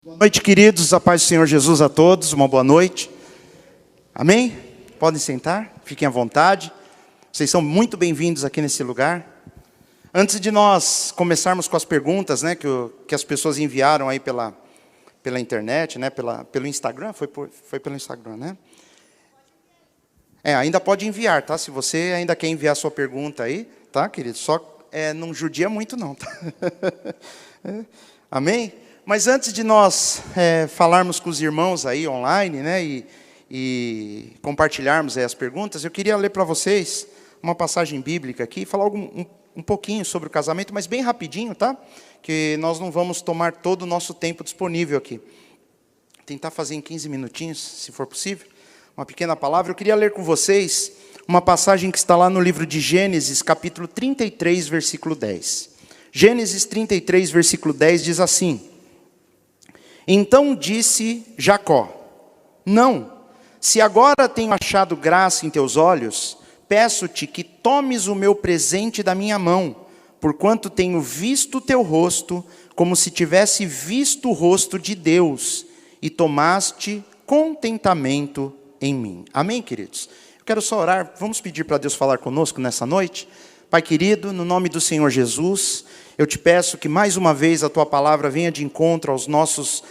Boa noite, queridos, a paz do Senhor Jesus a todos, uma boa noite, amém? Podem sentar, fiquem à vontade, vocês são muito bem-vindos aqui nesse lugar. Antes de nós começarmos com as perguntas, né, que as pessoas enviaram aí pela internet, né, pelo Instagram, foi pelo Instagram, né? Ainda pode enviar, tá? Se você ainda quer enviar sua pergunta aí, tá, querido? Só não judia muito não, tá? Amém? Mas antes de nós falarmos com os irmãos aí online, né, e compartilharmos aí as perguntas, eu queria ler para vocês uma passagem bíblica aqui, falar um pouquinho sobre o casamento, mas bem rapidinho, tá? Que nós não vamos tomar todo o nosso tempo disponível aqui. Tentar fazer em 15 minutinhos, se for possível, uma pequena palavra. Eu queria ler com vocês uma passagem que está lá no livro de Gênesis, capítulo 33, versículo 10. Gênesis 33, versículo 10 diz assim: Então disse Jacó: Não, se agora tenho achado graça em teus olhos, peço-te que tomes o meu presente da minha mão, porquanto tenho visto o teu rosto, como se tivesse visto o rosto de Deus, e tomaste contentamento em mim. Amém, queridos? Eu quero só orar, vamos pedir para Deus falar conosco nessa noite. Pai querido, no nome do Senhor Jesus, eu te peço que mais uma vez a tua palavra venha de encontro aos nossos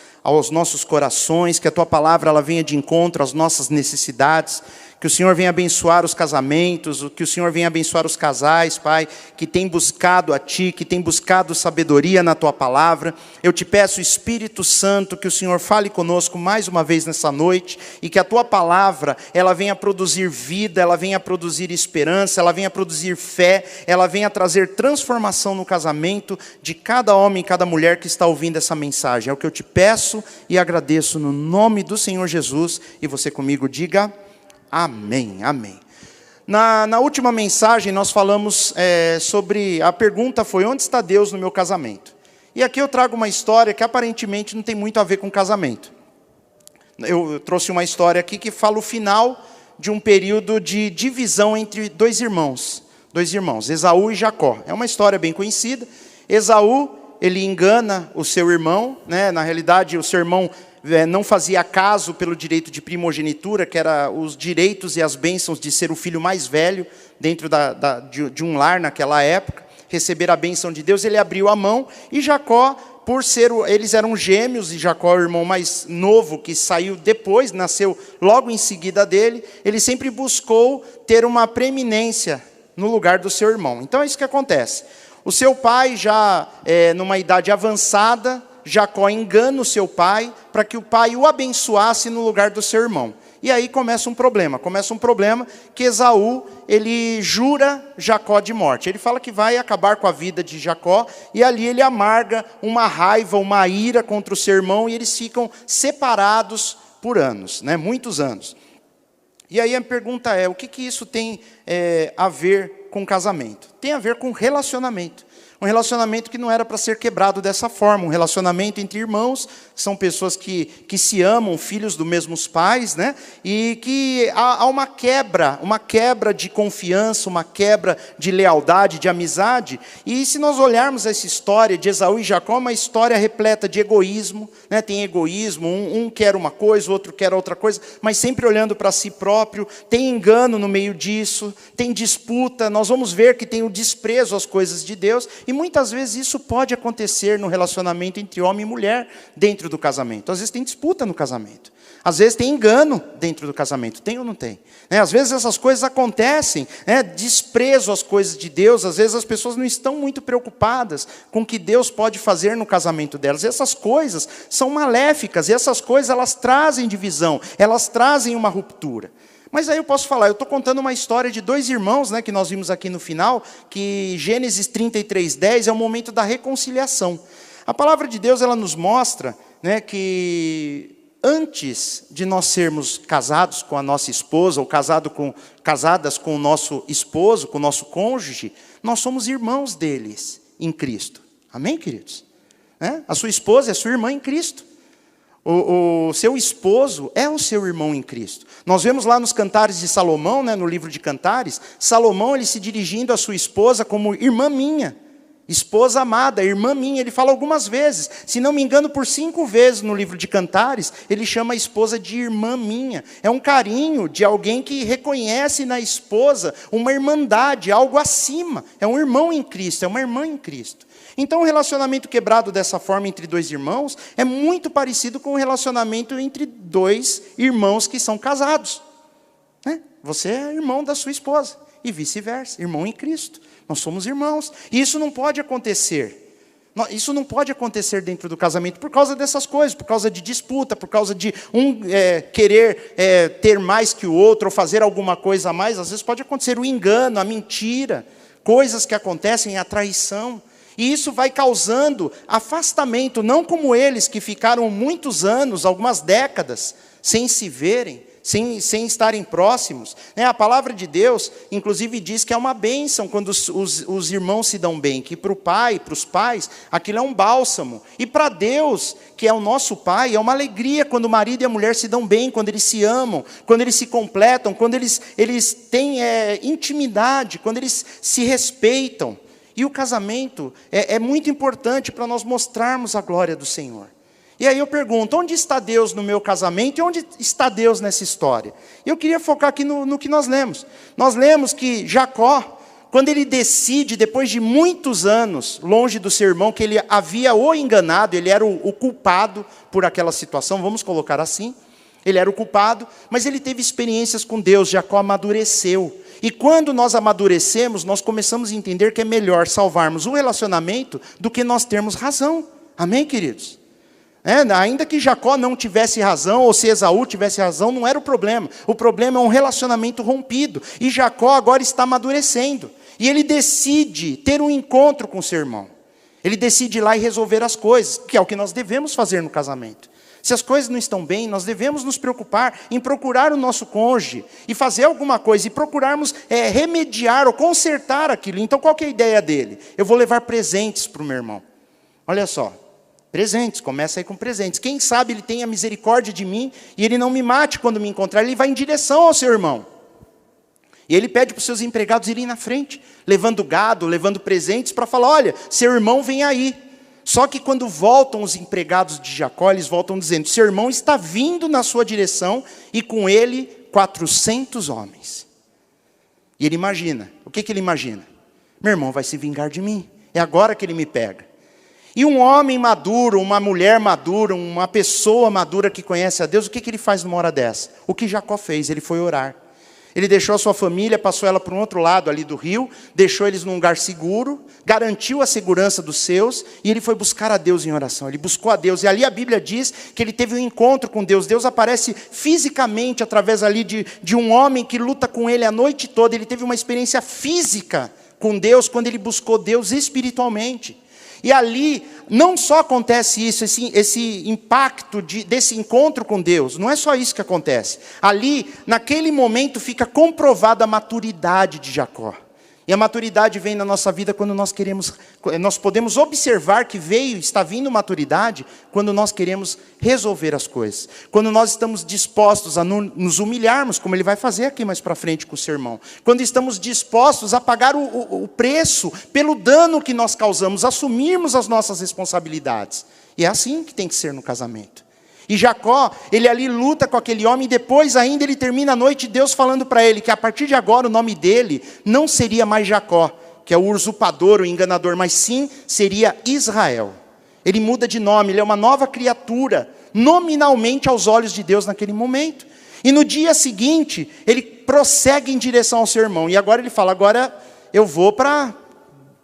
corações, que a tua palavra ela venha de encontro às nossas necessidades, que o Senhor venha abençoar os casamentos, que o Senhor venha abençoar os casais, Pai, que tem buscado a Ti, que tem buscado sabedoria na Tua palavra. Eu te peço, Espírito Santo, que o Senhor fale conosco mais uma vez nessa noite, e que a Tua palavra, ela venha produzir vida, ela venha produzir esperança, ela venha produzir fé, ela venha trazer transformação no casamento de cada homem e cada mulher que está ouvindo essa mensagem. É o que eu te peço e agradeço no nome do Senhor Jesus, e você comigo diga: amém, amém. Na última mensagem nós falamos sobre, a pergunta foi: onde está Deus no meu casamento? E aqui eu trago uma história que aparentemente não tem muito a ver com casamento. Eu trouxe uma história aqui que fala o final de um período de divisão entre dois irmãos, Esaú e Jacó. É uma história bem conhecida. Esaú, ele engana o seu irmão, né? Na realidade o seu irmão não fazia caso pelo direito de primogenitura, que era os direitos e as bênçãos de ser o filho mais velho dentro de um lar naquela época, receber a bênção de Deus. Ele abriu a mão, e Jacó, eles eram gêmeos, e Jacó, o irmão mais novo, que saiu depois, nasceu logo em seguida dele, ele sempre buscou ter uma preeminência no lugar do seu irmão. Então é isso que acontece. O seu pai, já numa idade avançada, Jacó engana o seu pai para que o pai o abençoasse no lugar do seu irmão. E aí começa um problema que Esaú, ele jura Jacó de morte. Ele fala que vai acabar com a vida de Jacó, e ali ele amarga uma raiva, uma ira contra o seu irmão, e eles ficam separados por anos, né? Muitos anos. E aí a pergunta é: o que isso tem a ver com casamento? Tem a ver com relacionamento. Um relacionamento que não era para ser quebrado dessa forma. Um relacionamento entre irmãos, que são pessoas que se amam, filhos dos mesmos pais, né? E que há uma quebra de confiança, uma quebra de lealdade, de amizade. E se nós olharmos essa história de Esaú e Jacó, é uma história repleta de egoísmo, né? Tem egoísmo, um quer uma coisa, o outro quer outra coisa, mas sempre olhando para si próprio. Tem engano no meio disso, tem disputa. Nós vamos ver que tem o desprezo às coisas de Deus. E muitas vezes isso pode acontecer no relacionamento entre homem e mulher dentro do casamento. Às vezes tem disputa no casamento. Às vezes tem engano dentro do casamento. Tem ou não tem? Às vezes essas coisas acontecem. Desprezo às coisas de Deus. Às vezes as pessoas não estão muito preocupadas com o que Deus pode fazer no casamento delas. E essas coisas são maléficas. E essas coisas elas trazem divisão. Elas trazem uma ruptura. Mas aí eu posso falar, eu estou contando uma história de dois irmãos, né, que nós vimos aqui no final, que Gênesis 33, 10 é o momento da reconciliação. A palavra de Deus ela nos mostra, né, que antes de nós sermos casados com a nossa esposa, ou casadas com o nosso esposo, com o nosso cônjuge, nós somos irmãos deles em Cristo. Amém, queridos? A sua esposa é sua irmã em Cristo. O seu esposo é o seu irmão em Cristo. Nós vemos lá nos Cantares de Salomão, né, no livro de Cantares, Salomão ele se dirigindo à sua esposa como irmã minha. Esposa amada, irmã minha, ele fala algumas vezes. Se não me engano, por 5 vezes no livro de Cantares, ele chama a esposa de irmã minha. É um carinho de alguém que reconhece na esposa uma irmandade, algo acima. É um irmão em Cristo, é uma irmã em Cristo. Então, o relacionamento quebrado dessa forma entre 2 irmãos é muito parecido com o relacionamento entre 2 irmãos que são casados. Né? Você é irmão da sua esposa e vice-versa, irmão em Cristo. Nós somos irmãos. E isso não pode acontecer. Isso não pode acontecer dentro do casamento por causa dessas coisas, por causa de disputa, por causa de querer ter mais que o outro, ou fazer alguma coisa a mais. Às vezes pode acontecer o engano, a mentira, coisas que acontecem, a traição. E isso vai causando afastamento, não como eles que ficaram muitos anos, algumas décadas, sem se verem, sem estarem próximos. A palavra de Deus, inclusive, diz que é uma bênção quando os irmãos se dão bem, que para o pai, para os pais, aquilo é um bálsamo. E para Deus, que é o nosso Pai, é uma alegria quando o marido e a mulher se dão bem, quando eles se amam, quando eles se completam, quando eles têm intimidade, quando eles se respeitam. E o casamento é muito importante para nós mostrarmos a glória do Senhor. E aí eu pergunto, onde está Deus no meu casamento e onde está Deus nessa história? Eu queria focar aqui no que nós lemos. Nós lemos que Jacó, quando ele decide, depois de muitos anos, longe do seu irmão, que ele havia o enganado, ele era o culpado por aquela situação, vamos colocar assim, ele era o culpado, mas ele teve experiências com Deus, Jacó amadureceu. E quando nós amadurecemos, nós começamos a entender que é melhor salvarmos o relacionamento do que nós termos razão. Amém, queridos? Ainda que Jacó não tivesse razão, ou se Esaú tivesse razão, não era o problema. O problema é um relacionamento rompido. E Jacó agora está amadurecendo. E ele decide ter um encontro com seu irmão. Ele decide ir lá e resolver as coisas, que é o que nós devemos fazer no casamento. Se as coisas não estão bem, nós devemos nos preocupar em procurar o nosso cônjuge e fazer alguma coisa, e procurarmos remediar ou consertar aquilo. Então, qual que é a ideia dele? Eu vou levar presentes para o meu irmão. Olha só, presentes, começa aí com presentes. Quem sabe ele tenha misericórdia de mim e ele não me mate quando me encontrar, ele vai em direção ao seu irmão. E ele pede para os seus empregados irem na frente, levando gado, levando presentes, para falar, olha, seu irmão vem aí. Só que quando voltam os empregados de Jacó, eles voltam dizendo, seu irmão está vindo na sua direção, e com ele 400 homens. E ele imagina, o que ele imagina? Meu irmão vai se vingar de mim, é agora que ele me pega. E um homem maduro, uma mulher madura, uma pessoa madura que conhece a Deus, o que ele faz numa hora dessa? O que Jacó fez, ele foi orar. Ele deixou a sua família, passou ela para um outro lado ali do rio, deixou eles num lugar seguro, garantiu a segurança dos seus, e ele foi buscar a Deus em oração. Ele buscou a Deus, e ali a Bíblia diz que ele teve um encontro com Deus. Deus aparece fisicamente através ali de um homem que luta com ele a noite toda. Ele teve uma experiência física com Deus quando ele buscou Deus espiritualmente. E ali não só acontece isso, esse impacto desse encontro com Deus, não é só isso que acontece. Ali, naquele momento, fica comprovada a maturidade de Jacó. E a maturidade vem na nossa vida quando nós podemos observar que está vindo maturidade quando nós queremos resolver as coisas. Quando nós estamos dispostos a nos humilharmos, como ele vai fazer aqui mais para frente com o seu irmão. Quando estamos dispostos a pagar o preço pelo dano que nós causamos, assumirmos as nossas responsabilidades. E é assim que tem que ser no casamento. E Jacó, ele ali luta com aquele homem, e depois ainda ele termina a noite, Deus falando para ele que a partir de agora o nome dele não seria mais Jacó, que é o usurpador, o enganador, mas sim seria Israel. Ele muda de nome, ele é uma nova criatura, nominalmente aos olhos de Deus naquele momento. E no dia seguinte, ele prossegue em direção ao seu irmão, e agora ele fala, agora eu vou para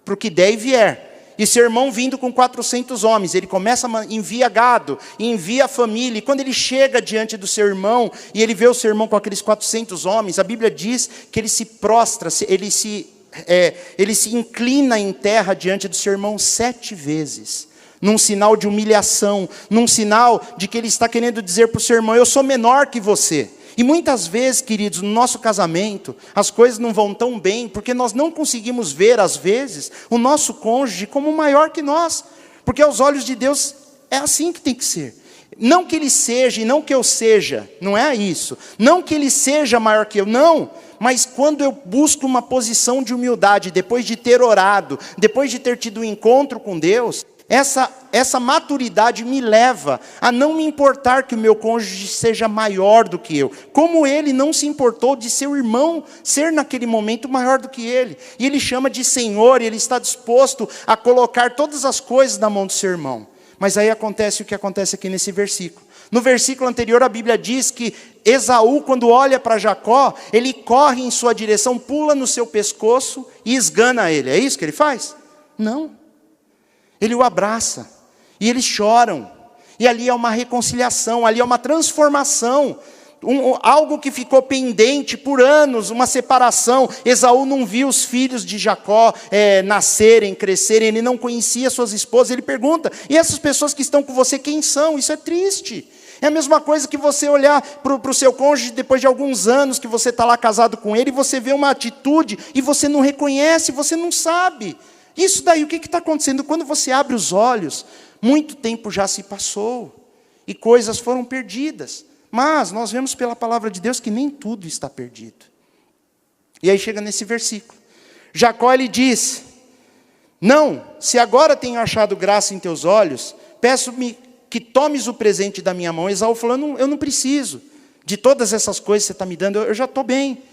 o que der e vier. E seu irmão vindo com 400 homens, ele começa a enviar gado, envia a família, e quando ele chega diante do seu irmão, e ele vê o seu irmão com aqueles 400 homens, a Bíblia diz que ele se prostra, ele se inclina em terra diante do seu irmão 7 vezes, num sinal de humilhação, num sinal de que ele está querendo dizer para o seu irmão, eu sou menor que você. E muitas vezes, queridos, no nosso casamento, as coisas não vão tão bem, porque nós não conseguimos ver, às vezes, o nosso cônjuge como maior que nós. Porque aos olhos de Deus, é assim que tem que ser. Não que ele seja e não que eu seja, não é isso. Não que ele seja maior que eu, não. Mas quando eu busco uma posição de humildade, depois de ter orado, depois de ter tido um encontro com Deus, essa maturidade me leva a não me importar que o meu cônjuge seja maior do que eu. Como ele não se importou de seu irmão ser naquele momento maior do que ele. E ele chama de Senhor, e ele está disposto a colocar todas as coisas na mão do seu irmão. Mas aí acontece o que acontece aqui nesse versículo. No versículo anterior a Bíblia diz que Esaú, quando olha para Jacó, ele corre em sua direção, pula no seu pescoço e esgana ele. É isso que ele faz? Não. Ele o abraça e eles choram. E ali é uma reconciliação, ali é uma transformação. Algo que ficou pendente por anos, uma separação. Esaú não viu os filhos de Jacó nascerem, crescerem, ele não conhecia suas esposas. Ele pergunta, e essas pessoas que estão com você, quem são? Isso é triste. É a mesma coisa que você olhar para o seu cônjuge depois de alguns anos que você está lá casado com ele, e você vê uma atitude e você não reconhece, você não sabe. Isso daí, o que está acontecendo? Quando você abre os olhos, muito tempo já se passou e coisas foram perdidas. Mas nós vemos pela palavra de Deus que nem tudo está perdido. E aí chega nesse versículo. Jacó, ele diz, não, se agora tenho achado graça em teus olhos, peço-me que tomes o presente da minha mão. Esaú falando, eu não preciso de todas essas coisas que você está me dando, eu já estou bem,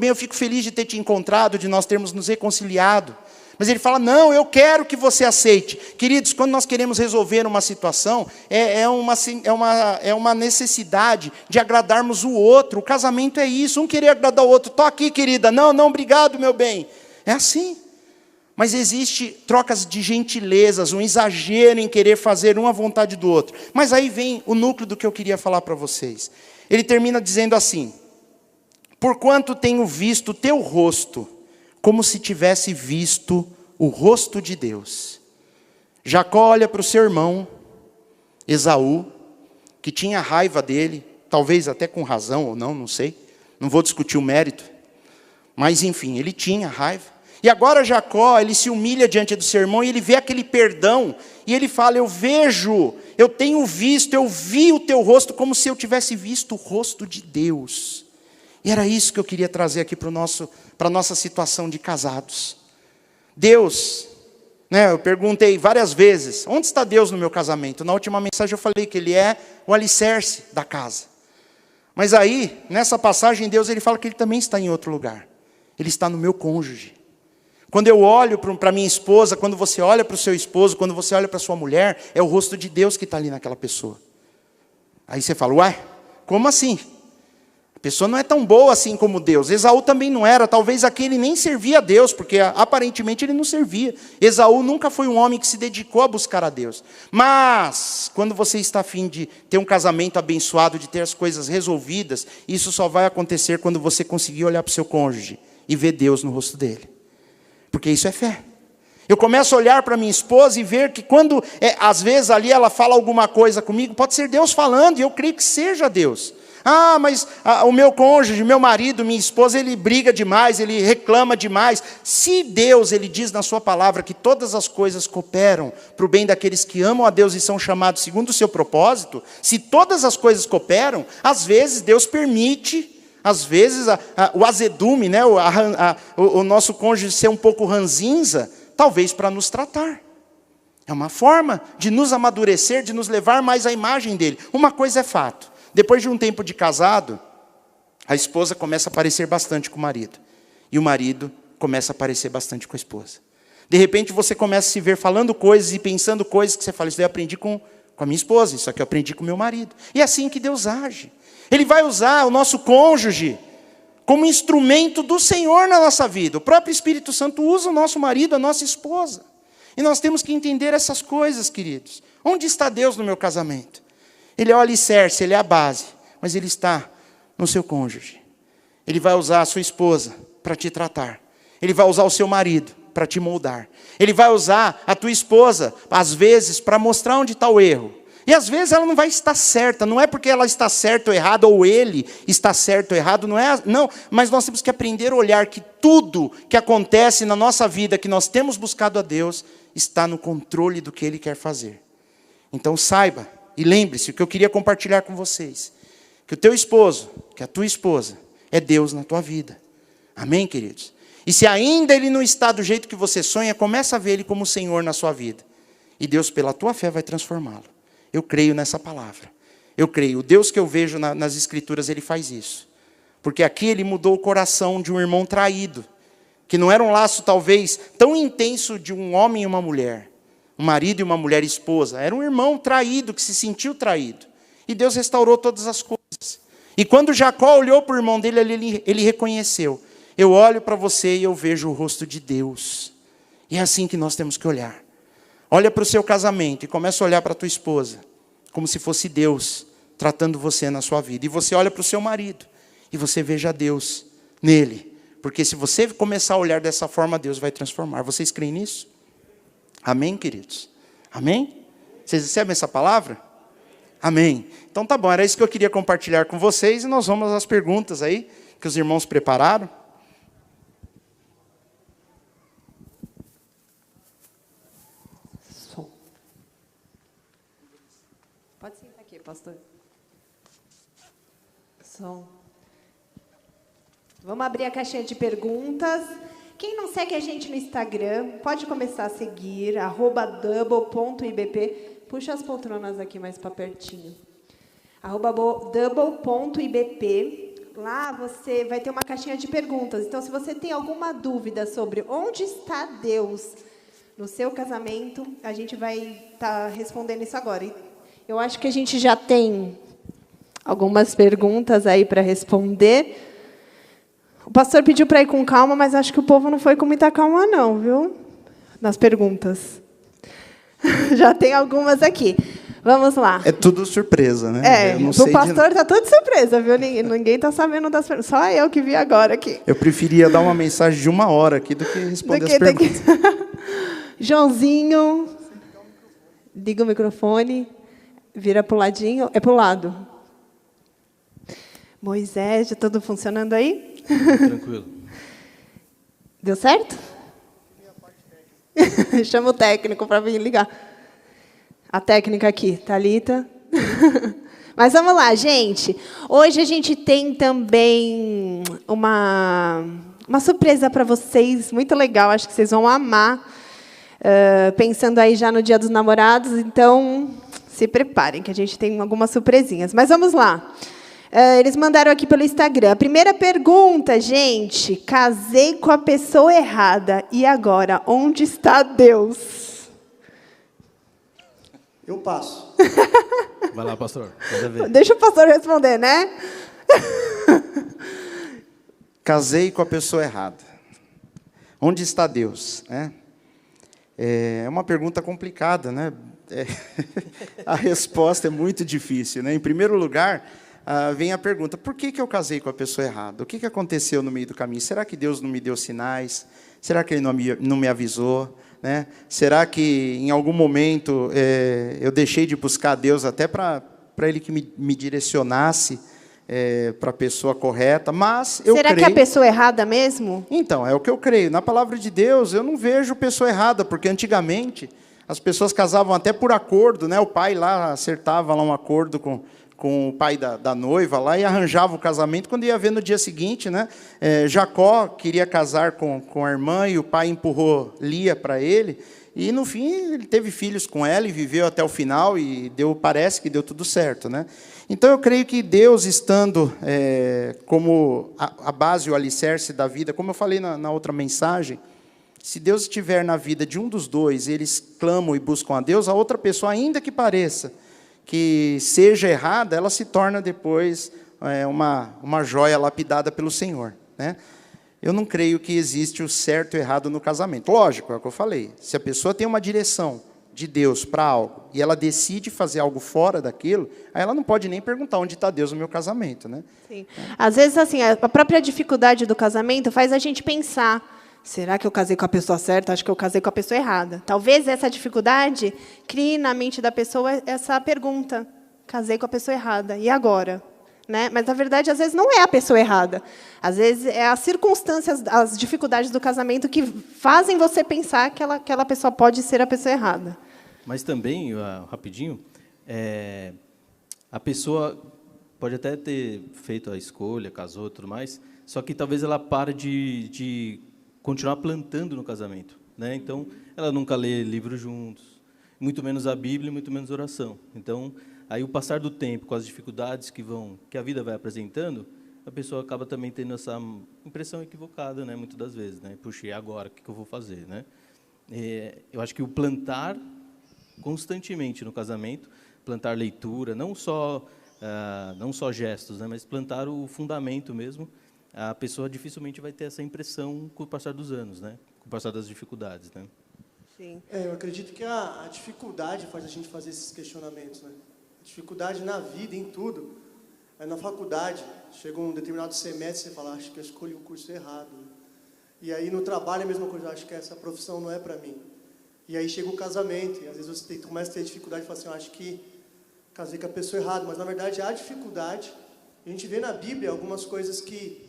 eu fico feliz de ter te encontrado, de nós termos nos reconciliado. Mas ele fala, não, eu quero que você aceite. Queridos, quando nós queremos resolver uma situação, é uma necessidade de agradarmos o outro. O casamento é isso, um querer agradar o outro. Estou aqui, querida, não, obrigado, meu bem. É assim. Mas existe trocas de gentilezas, um exagero em querer fazer uma vontade do outro. Mas aí vem o núcleo do que eu queria falar para vocês. Ele termina dizendo assim, porquanto tenho visto o teu rosto, como se tivesse visto o rosto de Deus. Jacó olha para o seu irmão, Esaú, que tinha raiva dele, talvez até com razão ou não, não sei, não vou discutir o mérito, mas enfim, ele tinha raiva. E agora Jacó, ele se humilha diante do seu irmão, e ele vê aquele perdão, e ele fala, eu tenho visto, eu vi o teu rosto, como se eu tivesse visto o rosto de Deus. E era isso que eu queria trazer aqui para a nossa situação de casados. Deus, eu perguntei várias vezes, onde está Deus no meu casamento? Na última mensagem eu falei que Ele é o alicerce da casa. Mas aí, nessa passagem, Deus ele fala que Ele também está em outro lugar. Ele está no meu cônjuge. Quando eu olho para minha esposa, quando você olha para o seu esposo, quando você olha para a sua mulher, é o rosto de Deus que está ali naquela pessoa. Aí você fala, ué, como assim? A pessoa não é tão boa assim como Deus. Esaú também não era. Talvez aqui ele nem servia a Deus, porque aparentemente ele não servia. Esaú nunca foi um homem que se dedicou a buscar a Deus. Mas, quando você está a fim de ter um casamento abençoado, de ter as coisas resolvidas, isso só vai acontecer quando você conseguir olhar para o seu cônjuge e ver Deus no rosto dele. Porque isso é fé. Eu começo a olhar para minha esposa e ver que quando, às vezes ali ela fala alguma coisa comigo, pode ser Deus falando, e eu creio que seja Deus. Mas o meu cônjuge, meu marido, minha esposa, ele briga demais, ele reclama demais. Se Deus, ele diz na sua palavra que todas as coisas cooperam para o bem daqueles que amam a Deus e são chamados segundo o seu propósito, se todas as coisas cooperam, às vezes Deus permite, às vezes o azedume, o nosso cônjuge ser um pouco ranzinza, talvez para nos tratar. É uma forma de nos amadurecer, de nos levar mais à imagem dele. Uma coisa é fato. Depois de um tempo de casado, a esposa começa a parecer bastante com o marido. E o marido começa a parecer bastante com a esposa. De repente você começa a se ver falando coisas e pensando coisas que você fala, isso daí eu aprendi com a minha esposa, isso aqui eu aprendi com o meu marido. E é assim que Deus age. Ele vai usar o nosso cônjuge como instrumento do Senhor na nossa vida. O próprio Espírito Santo usa o nosso marido, a nossa esposa. E nós temos que entender essas coisas, queridos. Onde está Deus no meu casamento? Ele é o alicerce, Ele é a base, mas Ele está no seu cônjuge. Ele vai usar a sua esposa para te tratar. Ele vai usar o seu marido para te moldar. Ele vai usar a tua esposa, às vezes, para mostrar onde está o erro. E às vezes ela não vai estar certa, não é porque ela está certa ou errada, ou ele está certo ou errado, não, mas nós temos que aprender a olhar que tudo que acontece na nossa vida, que nós temos buscado a Deus, está no controle do que Ele quer fazer. Então saiba, E lembre-se, o que eu queria compartilhar com vocês, que o teu esposo, que a tua esposa, é Deus na tua vida. Amém, queridos? E se ainda ele não está do jeito que você sonha, começa a ver ele como Senhor na sua vida. E Deus, pela tua fé, vai transformá-lo. Eu creio nessa palavra. Eu creio. O Deus que eu vejo nas Escrituras, ele faz isso. Porque aqui ele mudou o coração de um irmão traído. Que não era um laço, talvez, tão intenso de um homem e uma mulher. Um marido e uma mulher esposa. Era um irmão traído, que se sentiu traído. E Deus restaurou todas as coisas. E quando Jacó olhou para o irmão dele, ele reconheceu. Eu olho para você e eu vejo o rosto de Deus. E é assim que nós temos que olhar. Olha para o seu casamento e começa a olhar para a tua esposa. Como se fosse Deus tratando você na sua vida. E você olha para o seu marido. E você veja Deus nele. Porque se você começar a olhar dessa forma, Deus vai transformar. Vocês creem nisso? Amém, queridos? Amém? Vocês recebem essa palavra? Amém. Então tá bom, era isso que eu queria compartilhar com vocês. E nós vamos às perguntas aí, que os irmãos prepararam. Pode sentar aqui, pastor. Som. Vamos abrir a caixinha de perguntas. Quem não segue a gente no Instagram, pode começar a seguir, @double.ibp. Puxa as poltronas aqui mais para pertinho. @double.ibp. Lá você vai ter uma caixinha de perguntas. Então, se você tem alguma dúvida sobre onde está Deus no seu casamento, a gente vai estar respondendo isso agora. E eu acho que a gente já tem algumas perguntas aí para responder. O pastor pediu para ir com calma, mas acho que o povo não foi com muita calma, não, viu? Nas perguntas. Já tem algumas aqui. Vamos lá. É tudo surpresa, né? O pastor está tudo de surpresa, viu? Ninguém está sabendo das perguntas. Só eu que vi agora aqui. Eu preferia dar uma mensagem de 1 hora aqui do que responder as perguntas. Joãozinho, liga o microfone, vira para o ladinho. É para o lado. Moisés, já tudo funcionando aí? Tranquilo. Deu certo? Chama o técnico para vir ligar. A técnica aqui, Thalita. Mas vamos lá, gente. Hoje a gente tem também uma surpresa para vocês, muito legal, acho que vocês vão amar. Pensando aí já no Dia dos Namorados, então se preparem, que a gente tem algumas surpresinhas. Mas vamos lá. Eles mandaram aqui pelo Instagram. A primeira pergunta, gente. Casei com a pessoa errada. E agora, onde está Deus? Eu passo. Vai lá, pastor. Manda ver. Deixa o pastor responder, né? Casei com a pessoa errada. Onde está Deus? É uma pergunta complicada, né? A resposta é muito difícil, né? Em primeiro lugar, vem a pergunta: por que eu casei com a pessoa errada? O que aconteceu no meio do caminho? Será que Deus não me deu sinais? Será que Ele não me avisou? Né? Será que em algum momento eu deixei de buscar a Deus até para Ele que me direcionasse para a pessoa correta? Mas eu Será creio... que é a pessoa errada mesmo? Então, é o que eu creio. Na palavra de Deus, eu não vejo pessoa errada, porque antigamente as pessoas casavam até por acordo, né? O pai lá acertava lá um acordo com o pai da noiva lá e arranjava o casamento. Quando ia ver no dia seguinte, né? Jacó queria casar com a irmã e o pai empurrou Lia para ele. E, no fim, ele teve filhos com ela e viveu até o final e parece que deu tudo certo, né? Então, eu creio que Deus, estando como a base, o alicerce da vida, como eu falei na outra mensagem, se Deus estiver na vida de um dos dois, eles clamam e buscam a Deus, a outra pessoa, ainda que pareça que seja errada, ela se torna depois uma joia lapidada pelo Senhor, né? Eu não creio que existe o certo e o errado no casamento. Lógico, é o que eu falei. Se a pessoa tem uma direção de Deus para algo e ela decide fazer algo fora daquilo, aí ela não pode nem perguntar onde está Deus no meu casamento, né? Sim. Às vezes, assim, a própria dificuldade do casamento faz a gente pensar: será que eu casei com a pessoa certa? Acho que eu casei com a pessoa errada. Talvez essa dificuldade crie na mente da pessoa essa pergunta: casei com a pessoa errada, e agora? Né? Mas, na verdade, às vezes não é a pessoa errada. Às vezes, é as circunstâncias, as dificuldades do casamento que fazem você pensar que aquela pessoa pode ser a pessoa errada. Mas também, rapidinho, a pessoa pode até ter feito a escolha, casou e tudo mais, só que talvez ela pare de continuar plantando no casamento, né? Então, ela nunca lê livros juntos, muito menos a Bíblia, muito menos oração. Então, aí o passar do tempo, com as dificuldades que a vida vai apresentando, a pessoa acaba também tendo essa impressão equivocada, né? Muitas das vezes, né? Puxa, e agora, o que eu vou fazer, né? Eu acho que o plantar constantemente no casamento, plantar leitura, não só gestos, né? Mas plantar o fundamento mesmo, a pessoa dificilmente vai ter essa impressão com o passar dos anos, né? Com o passar das dificuldades, né? Sim. Eu acredito que a dificuldade faz a gente fazer esses questionamentos, né? A dificuldade na vida, em tudo. Na faculdade, chega um determinado semestre, você fala, acho que eu escolhi o curso errado, né? E aí no trabalho é a mesma coisa, acho que essa profissão não é para mim. E aí chega o casamento, e às vezes você começa a ter dificuldade e fala assim, acho que casei com a pessoa errada, mas na verdade há dificuldade. A gente vê na Bíblia algumas coisas que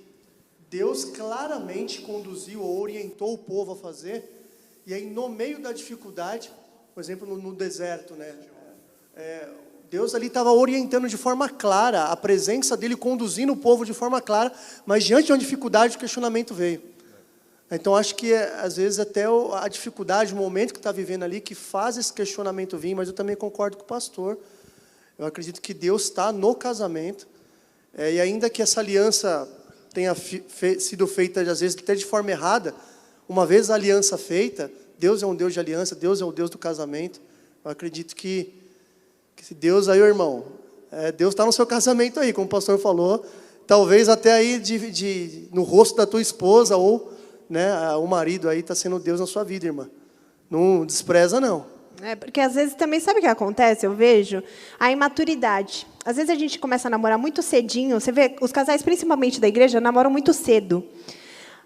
Deus claramente conduziu ou orientou o povo a fazer, e aí no meio da dificuldade, por exemplo, no deserto, né? Deus ali estava orientando de forma clara, a presença dele conduzindo o povo de forma clara, mas diante de uma dificuldade o questionamento veio. Então acho que às vezes até a dificuldade, o momento que está vivendo ali, que faz esse questionamento vir, mas eu também concordo com o pastor. Eu acredito que Deus está no casamento, e ainda que essa aliança tenha sido feita, às vezes, até de forma errada, uma vez a aliança feita, Deus é um Deus de aliança, Deus é o Deus do casamento. Eu acredito que se Deus aí, irmão, Deus está no seu casamento aí, como o pastor falou, talvez até aí no rosto da tua esposa, ou né, o marido aí está sendo Deus na sua vida, irmã. Não despreza, não. Porque às vezes também, sabe o que acontece? Eu vejo a imaturidade. Às vezes a gente começa a namorar muito cedinho. Você vê, os casais, principalmente da igreja, namoram muito cedo.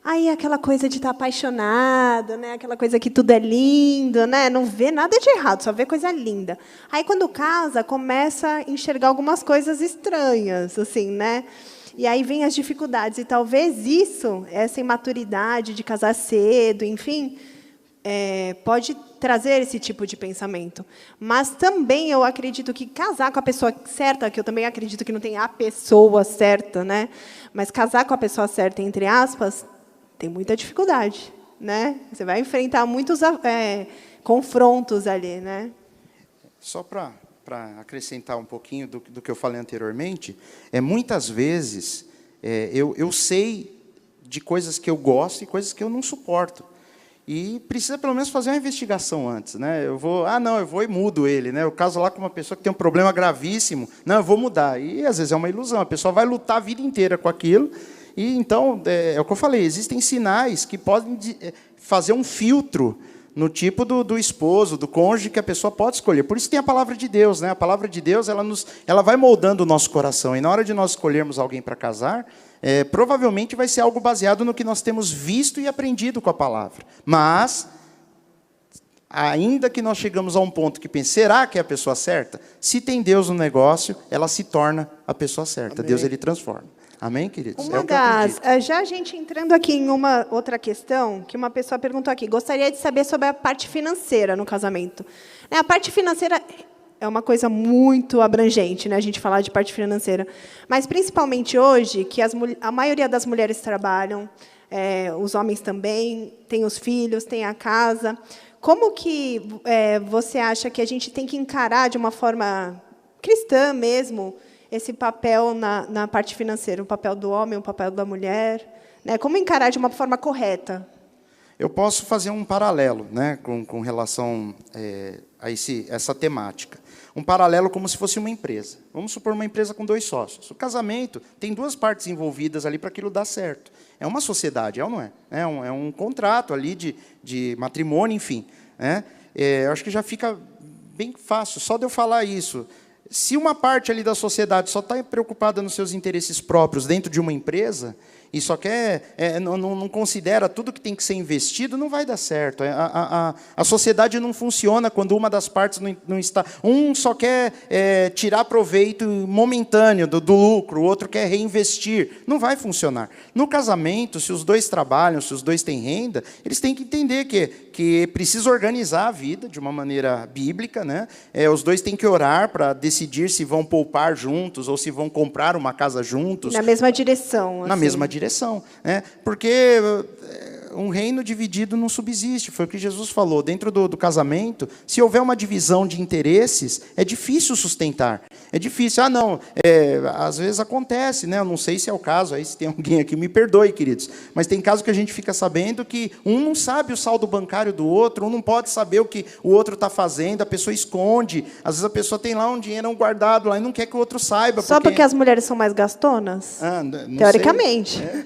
Aí aquela coisa de estar apaixonado, né? Aquela coisa que tudo é lindo, né? Não vê nada de errado, só vê coisa linda. Aí quando casa, começa a enxergar algumas coisas estranhas, assim, né? E aí vem as dificuldades. E talvez isso, essa imaturidade de casar cedo, enfim, pode trazer esse tipo de pensamento. Mas também eu acredito que casar com a pessoa certa, que eu também acredito que não tem a pessoa certa, né? Mas casar com a pessoa certa, entre aspas, tem muita dificuldade, né? Você vai enfrentar muitos confrontos ali, né? Só para acrescentar um pouquinho do que eu falei anteriormente, muitas vezes eu sei de coisas que eu gosto e coisas que eu não suporto. E precisa pelo menos fazer uma investigação antes, né? Eu vou e mudo ele, né? Eu caso lá com uma pessoa que tem um problema gravíssimo, não, eu vou mudar. E às vezes é uma ilusão, a pessoa vai lutar a vida inteira com aquilo. E então, é o que eu falei, existem sinais que podem fazer um filtro no tipo do esposo, do cônjuge que a pessoa pode escolher. Por isso tem a palavra de Deus, né? A palavra de Deus, ela vai moldando o nosso coração. E na hora de nós escolhermos alguém para casar, provavelmente vai ser algo baseado no que nós temos visto e aprendido com a palavra. Mas, ainda que nós chegamos a um ponto que pense, será que é a pessoa certa? Se tem Deus no negócio, ela se torna a pessoa certa. Amém. Deus, ele transforma. Amém, queridos? Já a gente entrando aqui em uma outra questão, que uma pessoa perguntou aqui, gostaria de saber sobre a parte financeira no casamento. A parte financeira é uma coisa muito abrangente, né, a gente falar de parte financeira. Mas, principalmente hoje, que a maioria das mulheres trabalham, os homens também, têm os filhos, têm a casa. Como que você acha que a gente tem que encarar de uma forma cristã mesmo, esse papel na parte financeira, o papel do homem, o papel da mulher, né? Como encarar de uma forma correta? Eu posso fazer um paralelo, né, com relação a essa temática. Um paralelo como se fosse uma empresa. Vamos supor uma empresa com 2 sócios. O casamento tem 2 partes envolvidas ali para aquilo dar certo. É uma sociedade, ou não é? É um contrato ali de matrimônio, enfim. Né? Eu acho que já fica bem fácil, só de eu falar isso. Se uma parte ali da sociedade só está preocupada nos seus interesses próprios dentro de uma empresa e só quer, não considera tudo que tem que ser investido, não vai dar certo. A sociedade não funciona quando uma das partes não está... Um só quer tirar proveito momentâneo do lucro, o outro quer reinvestir. Não vai funcionar. No casamento, se os 2 trabalham, se os 2 têm renda, eles têm que entender que que precisa organizar a vida de uma maneira bíblica, né? Os dois têm que orar para decidir se vão poupar juntos ou se vão comprar uma casa juntos. Na mesma direção. Na assim. mesma direção, né? Porque um reino dividido não subsiste, foi o que Jesus falou. Dentro do casamento, se houver uma divisão de interesses, é difícil sustentar. É difícil. Às vezes acontece, né? Eu não sei se é o caso, aí se tem alguém aqui, me perdoe, queridos. Mas tem casos que a gente fica sabendo que um não sabe o saldo bancário do outro, um não pode saber o que o outro está fazendo, a pessoa esconde. Às vezes a pessoa tem lá um dinheiro guardado lá e não quer que o outro saiba. Só porque as mulheres são mais gastonas? Não teoricamente. Sei.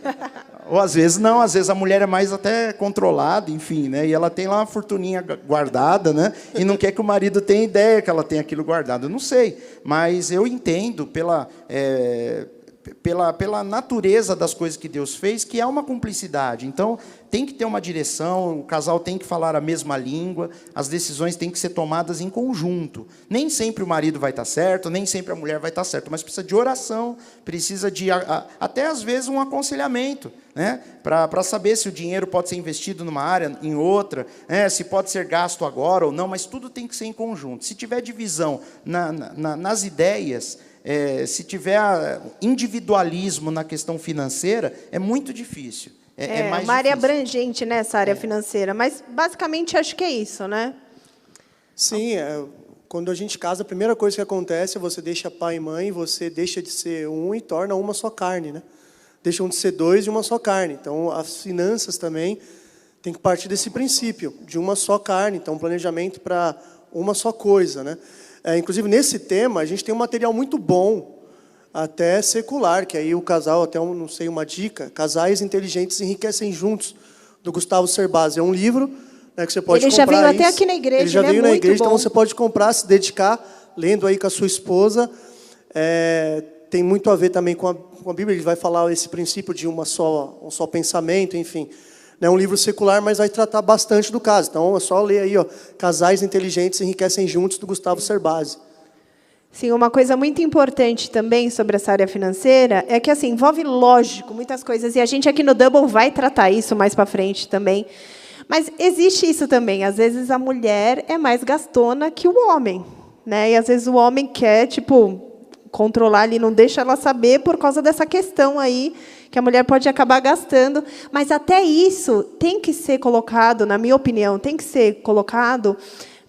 Ou às vezes não, às vezes a mulher é mais até controlada, enfim, né? E ela tem lá uma fortuninha guardada, né? E não quer que o marido tenha ideia que ela tem aquilo guardado. Eu não sei, mas eu entendo pela natureza das coisas que Deus fez, que há uma cumplicidade. Então, tem que ter uma direção, o casal tem que falar a mesma língua, as decisões têm que ser tomadas em conjunto. Nem sempre o marido vai estar certo, nem sempre a mulher vai estar certa, mas precisa de oração, precisa de, até às vezes, um aconselhamento, né? Para saber se o dinheiro pode ser investido numa área, em outra, né? Se pode ser gasto agora ou não, mas tudo tem que ser em conjunto. Se tiver divisão nas ideias, se tiver individualismo na questão financeira, é muito difícil. É mais uma área difícil. abrangente nessa área financeira, mas basicamente acho que é isso, né? Sim, quando a gente casa, a primeira coisa que acontece é você deixa pai e mãe, você deixa de ser um e torna uma só carne, né? Deixam de ser dois de uma só carne. Então, as finanças também tem que partir desse princípio, de uma só carne. Então, um planejamento para uma só coisa, né? Inclusive, nesse tema, a gente tem um material muito bom, até secular, que aí o casal, até não sei, uma dica, Casais Inteligentes Enriquecem Juntos, do Gustavo Cerbasi. É um livro, né, que você pode comprar. Ele já veio até aqui na igreja. Ele já veio na igreja, então você pode comprar, se dedicar, lendo aí com a sua esposa. Tem muito a ver também com a Bíblia, ele vai falar esse princípio de um só pensamento, enfim. É um livro secular, mas vai tratar bastante do caso. Então, é só ler aí, Casais Inteligentes Enriquecem Juntos, do Gustavo Cerbasi. Sim, uma coisa muito importante também sobre essa área financeira é que, assim, envolve, lógico, muitas coisas, e a gente aqui no Double vai tratar isso mais para frente também. Mas existe isso também. Às vezes, a mulher é mais gastona que o homem, né? E, às vezes, o homem quer, controlar ali, não deixa ela saber por causa dessa questão aí, que a mulher pode acabar gastando. Mas até isso tem que ser colocado, na minha opinião, tem que ser colocado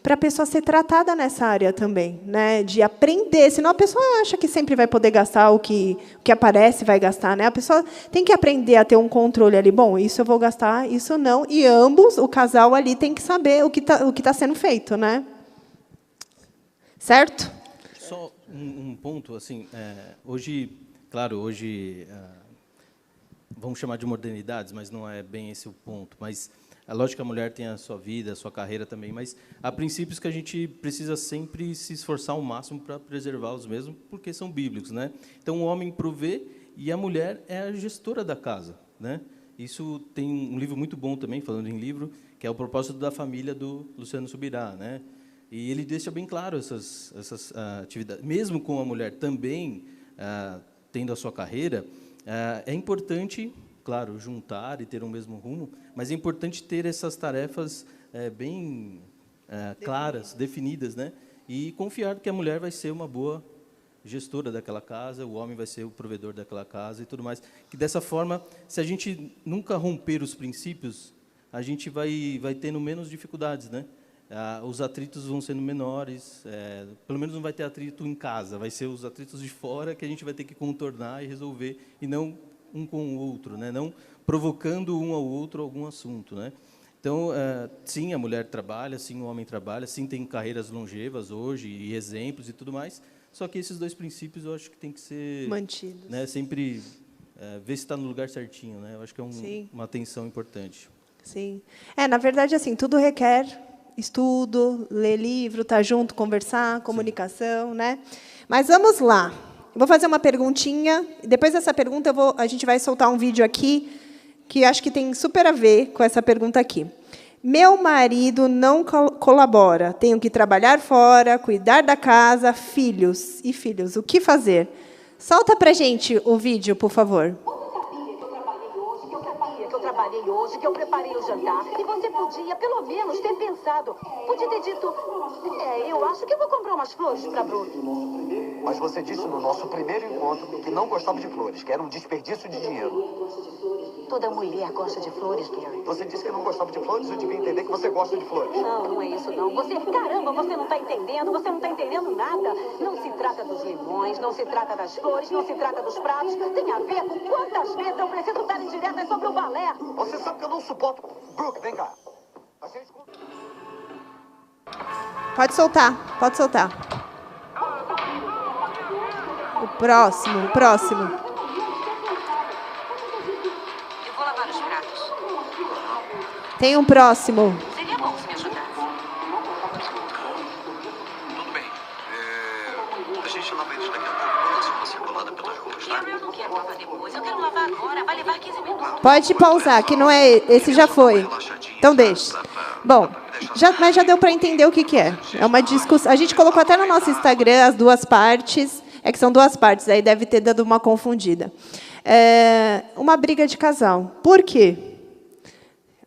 para a pessoa ser tratada nessa área também, né? De aprender. Senão a pessoa acha que sempre vai poder gastar o que aparece, vai gastar, né? A pessoa tem que aprender a ter um controle ali. Bom, isso eu vou gastar, isso não. E ambos, o casal ali, tem que saber o que tá sendo feito, né? Certo? Só um ponto, assim, hoje, vamos chamar de modernidades, mas não é bem esse o ponto. Mas é lógico que a mulher tem a sua vida, a sua carreira também, mas há princípios que a gente precisa sempre se esforçar ao máximo para preservá-los mesmo, porque são bíblicos, né? Então, o homem provê e a mulher é a gestora da casa, né? Isso tem um livro muito bom também, falando em livro, que é O Propósito da Família, do Luciano Subirá, né? E ele deixa bem claro essas atividades. Mesmo com a mulher também tendo a sua carreira, é importante, claro, juntar e ter um mesmo rumo, mas é importante ter essas tarefas bem claras, definidas, né? E confiar que a mulher vai ser uma boa gestora daquela casa, o homem vai ser o provedor daquela casa e tudo mais. Que dessa forma, se a gente nunca romper os princípios, a gente vai tendo menos dificuldades, né? Os atritos vão sendo menores, pelo menos não vai ter atrito em casa, vai ser os atritos de fora que a gente vai ter que contornar e resolver, e não um com o outro, né? Não provocando um ao outro algum assunto, né? Então, sim, a mulher trabalha, sim, o homem trabalha, sim, tem carreiras longevas hoje, e exemplos e tudo mais, só que esses dois princípios eu acho que tem que ser mantidos, né, sempre ver se está no lugar certinho, né? Eu acho que é uma atenção importante. Sim. Na verdade, assim, tudo requer estudo, ler livro, estar junto, conversar, comunicação, né? Mas vamos lá. Vou fazer uma perguntinha. Depois dessa pergunta, a gente vai soltar um vídeo aqui que acho que tem super a ver com essa pergunta aqui. Meu marido não colabora. Tenho que trabalhar fora, cuidar da casa, filhos. O que fazer? Solta pra gente o vídeo, por favor. Eu trabalhei hoje, que eu trabalhei trabalhei hoje, que eu preparei o jantar. E você podia, pelo menos, ter pensado. Podia ter dito, eu acho que eu vou comprar umas flores para Brooke. Mas você disse no nosso primeiro encontro que não gostava de flores, que era um desperdício de dinheiro. Toda mulher gosta de flores, Gary. Você disse que não gostava de flores, eu devia entender que você gosta de flores. Não, não é isso não. Caramba, você não está entendendo, você não está entendendo nada. Não se trata dos limões, não se trata das flores, não se trata dos pratos. Tem a ver com quantas vezes eu preciso dar indiretas sobre o balé. Você sabe que eu não suporto... Brooke, vem cá. Pode soltar, pode soltar. O próximo. Eu vou lavar os pratos. Tem um próximo. Seria bom se me ajudasse. Tudo bem. A gente lava eles daqui a pouco. Pode ser uma circulada pelas ruas, tá? Eu não quero lavar depois, eu quero lavar agora. Vai levar 15 minutos. Pode pausar, que não é esse, já foi. Então deixa. Bom, mas já deu para entender o que é. É uma discussão. A gente colocou até no nosso Instagram as duas partes. É que são duas partes, aí deve ter dado uma confundida. Uma briga de casal. Por quê?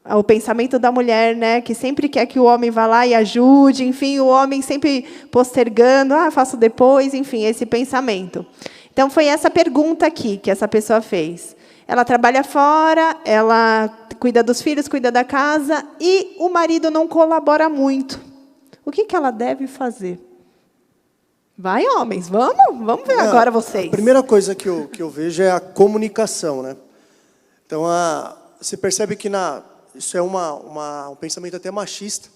O pensamento da mulher, né, que sempre quer que o homem vá lá e ajude, enfim, o homem sempre postergando, faço depois, enfim, esse pensamento. Então, foi essa pergunta aqui que essa pessoa fez. Ela trabalha fora, ela cuida dos filhos, cuida da casa, e o marido não colabora muito. O que ela deve fazer? Vai, homens, vamos ver agora vocês. A primeira coisa que eu vejo é a comunicação, né? Então, você percebe que isso é um pensamento até machista,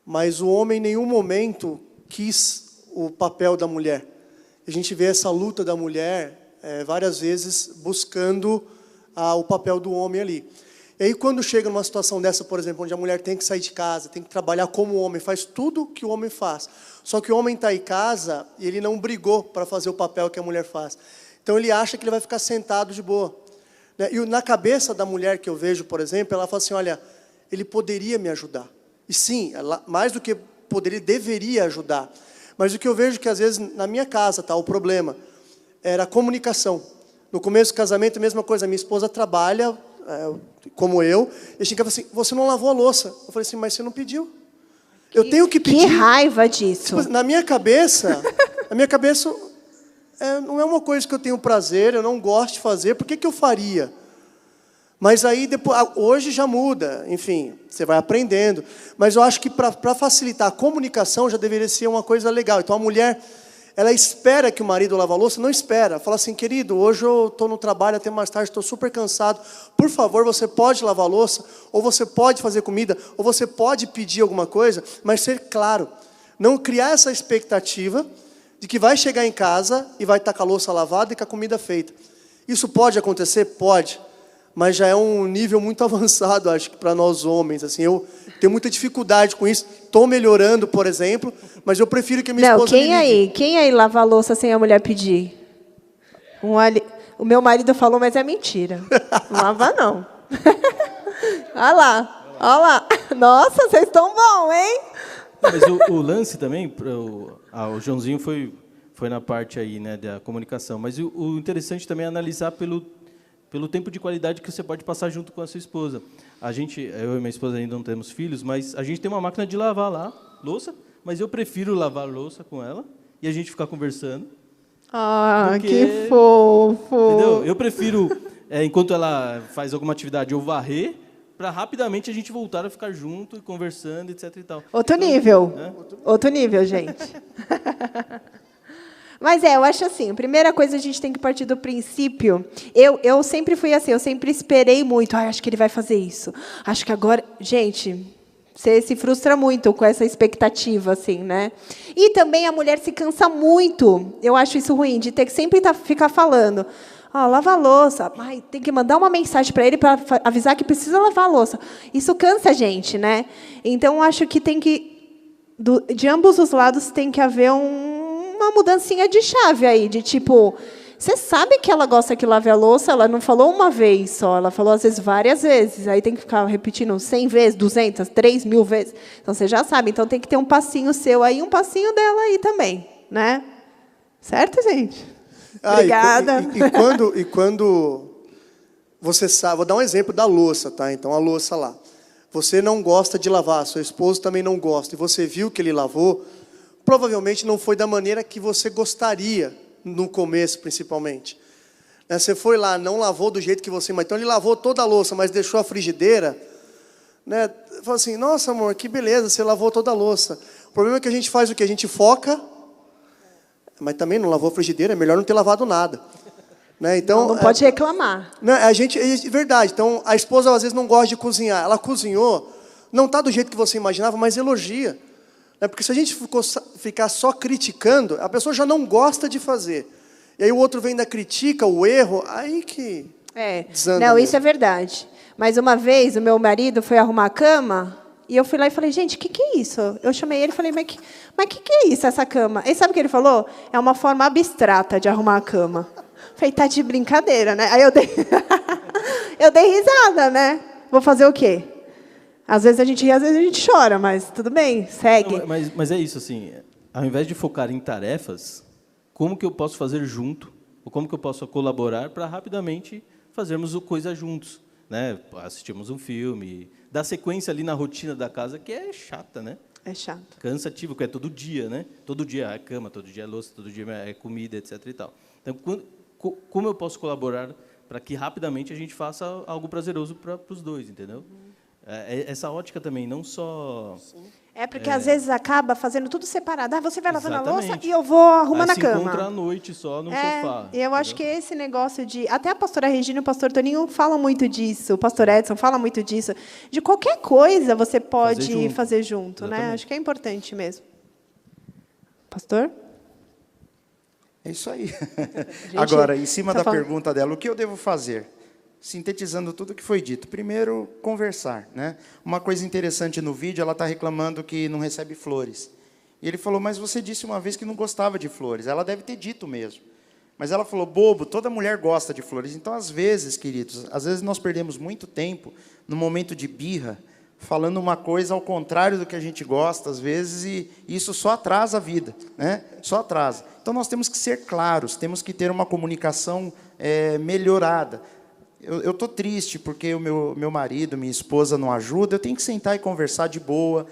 mas o homem em nenhum momento quis o papel da mulher. A gente vê essa luta da mulher várias vezes buscando o papel do homem ali. E aí, quando chega numa situação dessa, por exemplo, onde a mulher tem que sair de casa, tem que trabalhar como o homem, faz tudo que o homem faz. Só que o homem está em casa e ele não brigou para fazer o papel que a mulher faz. Então, ele acha que ele vai ficar sentado de boa. E na cabeça da mulher que eu vejo, por exemplo, ela fala assim, olha, ele poderia me ajudar. E sim, mais do que poderia, deveria ajudar. Mas o que eu vejo que, às vezes, na minha casa, o problema era a comunicação. No começo do casamento, a mesma coisa. Minha esposa trabalha, como eu, e a gente falava assim, você não lavou a louça. Eu falei assim, mas você não pediu. Eu tenho que pedir. Que raiva disso. Na minha cabeça, não é uma coisa que eu tenho prazer, eu não gosto de fazer, por que eu faria? Mas aí, depois, hoje já muda, enfim, você vai aprendendo. Mas eu acho que para facilitar a comunicação já deveria ser uma coisa legal. Então, a mulher, ela espera que o marido lave a louça? Não espera. Fala assim, querido, hoje eu estou no trabalho até mais tarde, estou super cansado. Por favor, você pode lavar a louça? Ou você pode fazer comida? Ou você pode pedir alguma coisa? Mas ser claro. Não criar essa expectativa de que vai chegar em casa e vai estar com a louça lavada e com a comida feita. Isso pode acontecer? Pode. Mas já é um nível muito avançado, acho que para nós homens. Assim, eu tenho muita dificuldade com isso. Estou melhorando, por exemplo, mas eu prefiro que a minha esposa me ligue. Quem aí lava a louça sem a mulher pedir? O meu marido falou, mas é mentira. Não lava, não. Olha lá. Nossa, vocês estão bons, hein? Mas o lance também, o Joãozinho foi na parte aí, né, da comunicação. Mas o interessante também é analisar pelo tempo de qualidade que você pode passar junto com a sua esposa. Eu e minha esposa ainda não temos filhos, mas a gente tem uma máquina de lavar lá, louça, mas eu prefiro lavar louça com ela e a gente ficar conversando. Que fofo! Entendeu? Eu prefiro, enquanto ela faz alguma atividade, eu varrer, para rapidamente a gente voltar a ficar junto, conversando, etc. e tal. Outro nível, gente. Mas eu acho assim, a primeira coisa a gente tem que partir do princípio. Eu sempre fui assim, eu sempre esperei muito. Acho que ele vai fazer isso. Acho que agora... Gente, você se frustra muito com essa expectativa, assim, né? E também a mulher se cansa muito. Eu acho isso ruim, de ter que sempre ficar falando. Lava a louça. Tem que mandar uma mensagem para ele para avisar que precisa lavar a louça. Isso cansa a gente, né? Então, eu acho que tem que... de ambos os lados tem que haver uma mudancinha de chave aí, de tipo, você sabe que ela gosta que lave a louça, ela não falou uma vez só, ela falou às vezes várias vezes, aí tem que ficar repetindo 100 vezes, 200, 3.000 vezes, então você já sabe, então tem que ter um passinho seu aí, um passinho dela aí também, né? Certo, gente? Obrigada. E quando você sabe, vou dar um exemplo da louça, tá? Então, a louça lá. Você não gosta de lavar, seu esposo também não gosta, e você viu que ele lavou, provavelmente não foi da maneira que você gostaria, no começo, principalmente. Você foi lá, não lavou do jeito que você... Então, ele lavou toda a louça, mas deixou a frigideira, né? Fala assim, nossa, amor, que beleza, você lavou toda a louça. O problema é que a gente faz o quê? A gente foca, mas também não lavou a frigideira, é melhor não ter lavado nada. Né? Então, não pode reclamar. Né, é verdade. Então, a esposa, às vezes, não gosta de cozinhar. Ela cozinhou, não está do jeito que você imaginava, mas elogia. Né? Porque se a gente ficar só criticando, a pessoa já não gosta de fazer. E aí o outro vem ainda critica o erro, aí que desanda não, mesmo. isso é verdade. Mas uma vez, o meu marido foi arrumar a cama, e eu fui lá e falei, gente, o que é isso? Eu chamei ele e falei, mas que é isso, essa cama? E sabe o que ele falou? É uma forma abstrata de arrumar a cama. Falei, tá de brincadeira, né? Aí eu dei, eu dei risada, né? Vou fazer o quê? Às vezes a gente ri, às vezes a gente chora, mas tudo bem, segue. Não, mas é isso, assim, ao invés de focar em tarefas, como que eu posso fazer junto, ou como que eu posso colaborar para rapidamente fazermos coisa juntos, né? Assistirmos um filme, dar sequência ali na rotina da casa, que é chata, né? É chato. Cansativo, que é todo dia, né? Todo dia é cama, todo dia é louça, todo dia é comida, etc. e tal. Então, como eu posso colaborar para que rapidamente a gente faça algo prazeroso para os dois, entendeu? Essa ótica também, não só... Sim. É porque às vezes acaba fazendo tudo separado. Você vai lavando a louça Exatamente. e eu vou arrumando a se cama. encontra à noite só no sofá. E eu acho que esse negócio de... Até a pastora Regina e o pastor Toninho falam muito disso, o pastor Edson fala muito disso. De qualquer coisa você pode fazer junto, né? Acho que é importante mesmo. Pastor? É isso aí. Agora, em cima da pergunta dela, o que eu devo fazer? Sintetizando tudo o que foi dito. Primeiro, conversar, né? Uma coisa interessante no vídeo, ela está reclamando que não recebe flores. E ele falou, mas você disse uma vez que não gostava de flores. Ela deve ter dito mesmo. Mas ela falou, bobo, toda mulher gosta de flores. Então, às vezes, queridos, às vezes nós perdemos muito tempo no momento de birra, falando uma coisa ao contrário do que a gente gosta, às vezes, e isso só atrasa a vida, né? Só atrasa. Então, nós temos que ser claros, temos que ter uma comunicação melhorada. Eu estou triste porque o meu marido, minha esposa não ajuda, eu tenho que sentar e conversar de boa,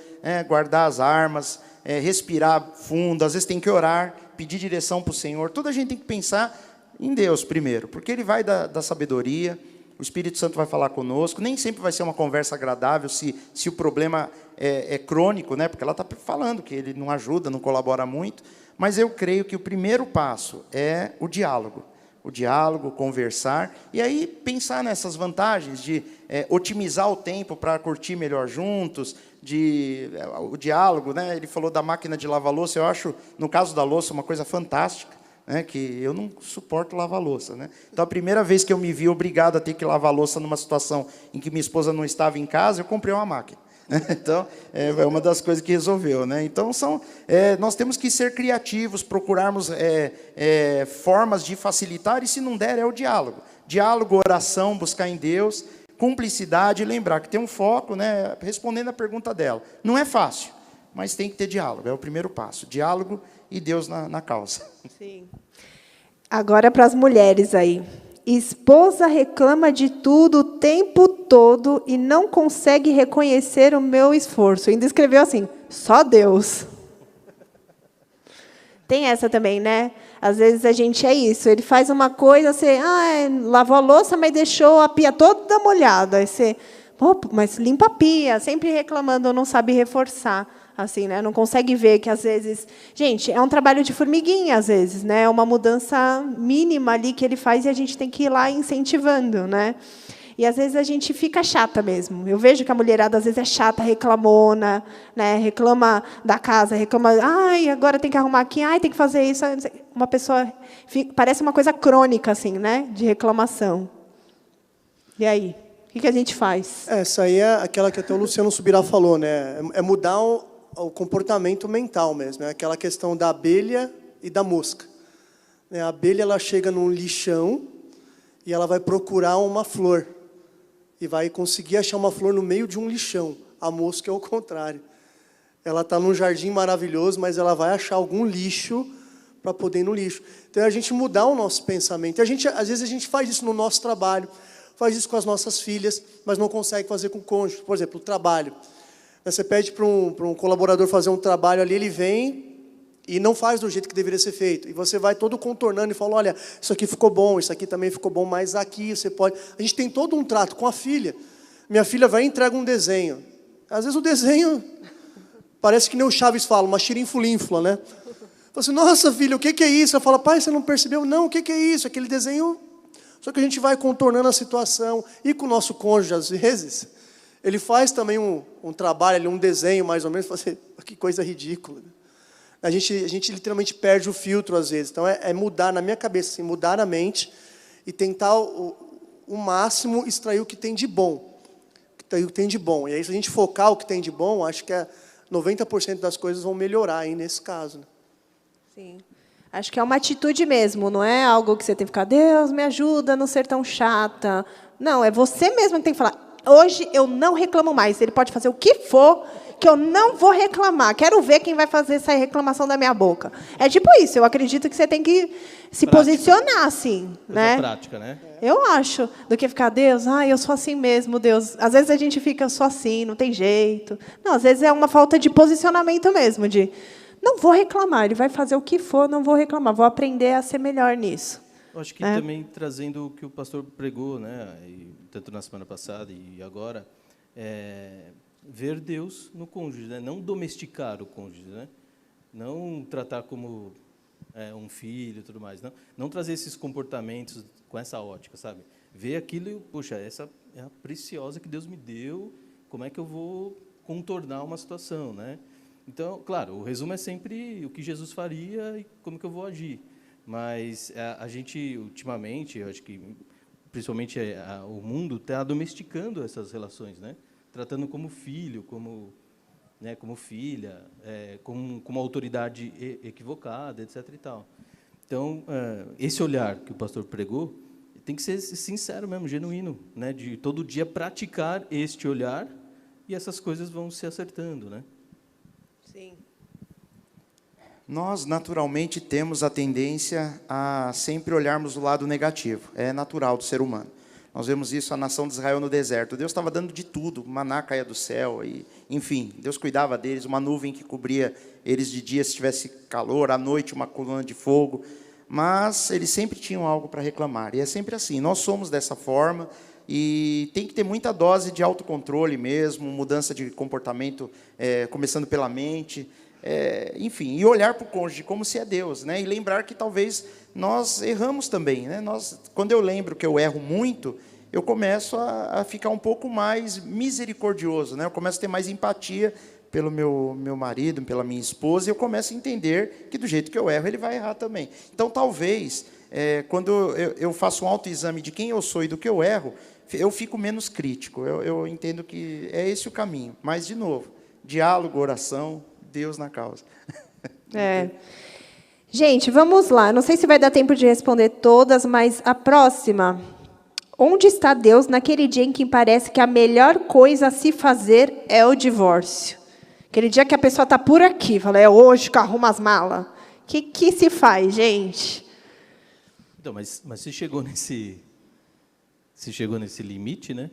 guardar as armas, respirar fundo, às vezes tem que orar, pedir direção para o Senhor. Tudo a gente tem que pensar em Deus primeiro, porque Ele vai dar sabedoria, o Espírito Santo vai falar conosco, nem sempre vai ser uma conversa agradável se o problema é crônico, né? Porque ela está falando que ele não ajuda, não colabora muito, mas eu creio que o primeiro passo é o diálogo. O diálogo, conversar, e aí pensar nessas vantagens de otimizar o tempo para curtir melhor juntos, o diálogo, né? Ele falou da máquina de lavar louça, eu acho, no caso da louça, uma coisa fantástica, né? Que eu não suporto lavar louça, né? Então, a primeira vez que eu me vi obrigado a ter que lavar louça numa situação em que minha esposa não estava em casa, eu comprei uma máquina. Então, é uma das coisas que resolveu, né? Então, nós temos que ser criativos, procurarmos formas de facilitar, e se não der, é o diálogo. Diálogo, oração, buscar em Deus, cumplicidade, e lembrar que tem um foco, né? Respondendo a pergunta dela. Não é fácil, mas tem que ter diálogo, é o primeiro passo. Diálogo e Deus na causa. Sim. Agora, para as mulheres aí. Esposa reclama de tudo o tempo todo e não consegue reconhecer o meu esforço. Ainda escreveu assim, só Deus. Tem essa também, né? Às vezes a gente é isso. Ele faz uma coisa, você lavou a louça, mas deixou a pia toda molhada. Aí você, mas limpa a pia, sempre reclamando, não sabe reforçar. Assim, né? Não consegue ver que, às vezes... Gente, é um trabalho de formiguinha, às vezes, né? É uma mudança mínima ali que ele faz e a gente tem que ir lá incentivando, né? E, às vezes, a gente fica chata mesmo. Eu vejo que a mulherada, às vezes, é chata, reclamona, né? Reclama da casa, reclama... agora tem que arrumar aqui, tem que fazer isso. Uma pessoa... Parece uma coisa crônica, assim, né? De reclamação. E aí? O que a gente faz? Essa aí é aquela que até o Luciano Subirá falou, né? É mudar o comportamento mental mesmo, é aquela questão da abelha e da mosca. A abelha, ela chega num lixão e ela vai procurar uma flor e vai conseguir achar uma flor no meio de um lixão. A mosca é o contrário. Ela está num jardim maravilhoso, mas ela vai achar algum lixo para poder ir no lixo. Então, é a gente mudar o nosso pensamento. Às vezes a gente faz isso no nosso trabalho. faz isso com as nossas filhas, mas não consegue fazer com o cônjuge. Por exemplo, o trabalho. Você pede para um colaborador fazer um trabalho ali, ele vem e não faz do jeito que deveria ser feito. E você vai todo contornando e fala, olha, isso aqui ficou bom, isso aqui também ficou bom, mas aqui você pode... A gente tem todo um trato com a filha. Minha filha vai e entrega um desenho. Às vezes o desenho parece que nem o Chaves fala, uma xirinfulinfla, né? Fala assim, nossa, filha, o que é isso? Eu falo, pai, você não percebeu? Não, o que é isso? Aquele desenho... Só que a gente vai contornando a situação. E com o nosso cônjuge, às vezes, ele faz também um trabalho, um desenho, mais ou menos, fala assim, que coisa ridícula. A gente literalmente perde o filtro, às vezes. Então, é mudar, na minha cabeça, assim, mudar a mente e tentar, o máximo, extrair o que tem de bom. O que tem de bom. E aí, se a gente focar o que tem de bom, acho que 90% das coisas vão melhorar aí nesse caso. Né? Sim. Acho que é uma atitude mesmo, não é algo que você tem que ficar, Deus, me ajuda a não ser tão chata. Não, é você mesmo que tem que falar, hoje eu não reclamo mais. Ele pode fazer o que for, que eu não vou reclamar. Quero ver quem vai fazer essa reclamação da minha boca. É tipo isso, eu acredito que você tem que se posicionar assim. Né? Prática, né? Eu acho, do que ficar, Deus, eu sou assim mesmo, Deus. Às vezes a gente fica, eu sou assim, não tem jeito. Não, às vezes é uma falta de posicionamento mesmo, de... Não vou reclamar, ele vai fazer o que for, não vou reclamar, vou aprender a ser melhor nisso. Eu acho que também trazendo o que o pastor pregou, né, tanto na semana passada e agora, ver Deus no cônjuge, né, não domesticar o cônjuge, né, não tratar como um filho e tudo mais, não trazer esses comportamentos com essa ótica, sabe? Ver aquilo e, poxa, essa é a preciosa que Deus me deu, como é que eu vou contornar uma situação, né? Então, claro, o resumo é sempre o que Jesus faria e como que eu vou agir. Mas a gente, ultimamente, eu acho que, principalmente o mundo, está domesticando essas relações, né? Tratando como filho, como filha, como uma autoridade equivocada, etc. E tal. Então, esse olhar que o pastor pregou tem que ser sincero mesmo, genuíno, né? De todo dia praticar este olhar e essas coisas vão se acertando, né? Sim. Nós, naturalmente, temos a tendência a sempre olharmos o lado negativo. É natural do ser humano. Nós vemos isso, a nação de Israel no deserto. Deus estava dando de tudo, maná caía do céu, e, enfim, Deus cuidava deles, uma nuvem que cobria eles de dia se tivesse calor, à noite uma coluna de fogo, mas eles sempre tinham algo para reclamar. E é sempre assim, nós somos dessa forma, e tem que ter muita dose de autocontrole mesmo, mudança de comportamento, começando pela mente, enfim, e olhar para o cônjuge como se é Deus, né? E lembrar que talvez nós erramos também, né? Quando eu lembro que eu erro muito, eu começo a ficar um pouco mais misericordioso, né? Eu começo a ter mais empatia pelo meu marido, pela minha esposa, e eu começo a entender que do jeito que eu erro, ele vai errar também. Então, talvez, quando eu faço um autoexame de quem eu sou e do que eu erro, eu fico menos crítico. Eu entendo que é esse o caminho. Mas, de novo, diálogo, oração, Deus na causa. Gente, vamos lá. Não sei se vai dar tempo de responder todas, mas a próxima. Onde está Deus naquele dia em que parece que a melhor coisa a se fazer é o divórcio? Aquele dia que a pessoa está por aqui, fala, é hoje que arruma as malas. O que se faz, gente? Então, mas se chegou nesse limite, né?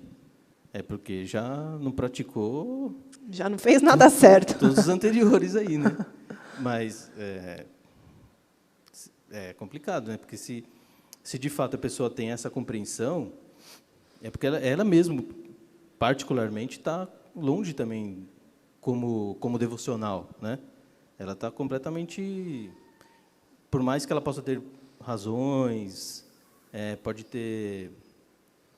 É porque já não praticou... Já não fez nada certo. Todos os anteriores aí, né? Mas é complicado, né? Porque se de fato a pessoa tem essa compreensão, é porque ela mesma, particularmente, está longe também como devocional, né? Ela está completamente... Por mais que ela possa ter razões, pode ter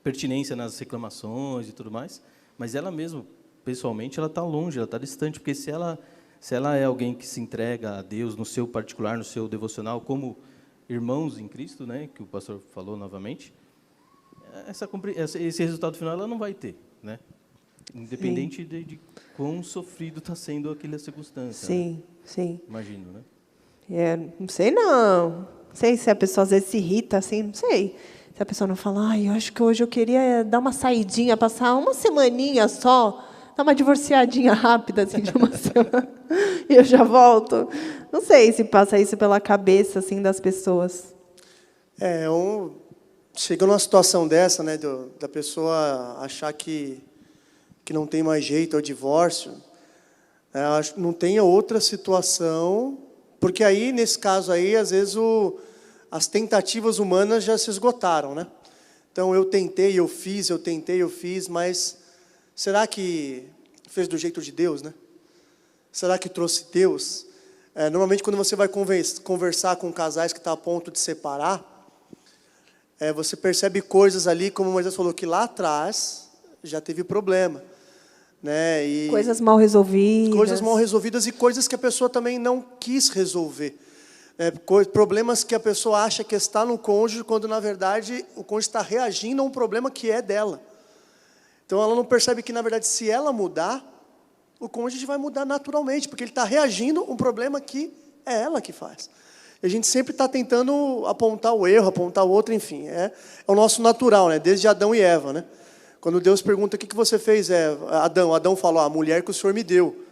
pertinência nas reclamações e tudo mais, mas ela mesma, pessoalmente, ela está longe, ela está distante, porque se ela é alguém que se entrega a Deus no seu particular, no seu devocional, como irmãos em Cristo, né, que o pastor falou novamente, esse resultado final ela não vai ter, né? Independente de quão sofrido está sendo aquela circunstância. Sim, né? Sim. Imagino, né? Não sei, não. Não sei se a pessoa às vezes se irrita, assim, não sei. Se a pessoa não fala, eu acho que hoje eu queria dar uma saidinha, passar uma semaninha só, dar uma divorciadinha rápida, assim, de uma semana, e eu já volto. Não sei se passa isso pela cabeça, assim, das pessoas. chegando numa situação dessa, né, da pessoa achar que não tem mais jeito, é o divórcio, acho que não tem outra situação, porque aí, nesse caso aí, às vezes as tentativas humanas já se esgotaram, né? Então, eu tentei, eu fiz, mas será que fez do jeito de Deus, né? Será que trouxe Deus? Normalmente, quando você vai conversar com casais que estão a ponto de separar, você percebe coisas ali, como o Moisés falou, que lá atrás já teve problema. Né? E coisas mal resolvidas. Coisas mal resolvidas e coisas que a pessoa também não quis resolver. Problemas que a pessoa acha que está no cônjuge, quando, na verdade, o cônjuge está reagindo a um problema que é dela. Então, ela não percebe que, na verdade, se ela mudar, o cônjuge vai mudar naturalmente, porque ele está reagindo a um problema que é ela que faz. E a gente sempre está tentando apontar o erro, apontar o outro, enfim. É o nosso natural, né? Desde Adão e Eva, né? Quando Deus pergunta, o que você fez, Adão falou, a mulher que o Senhor me deu.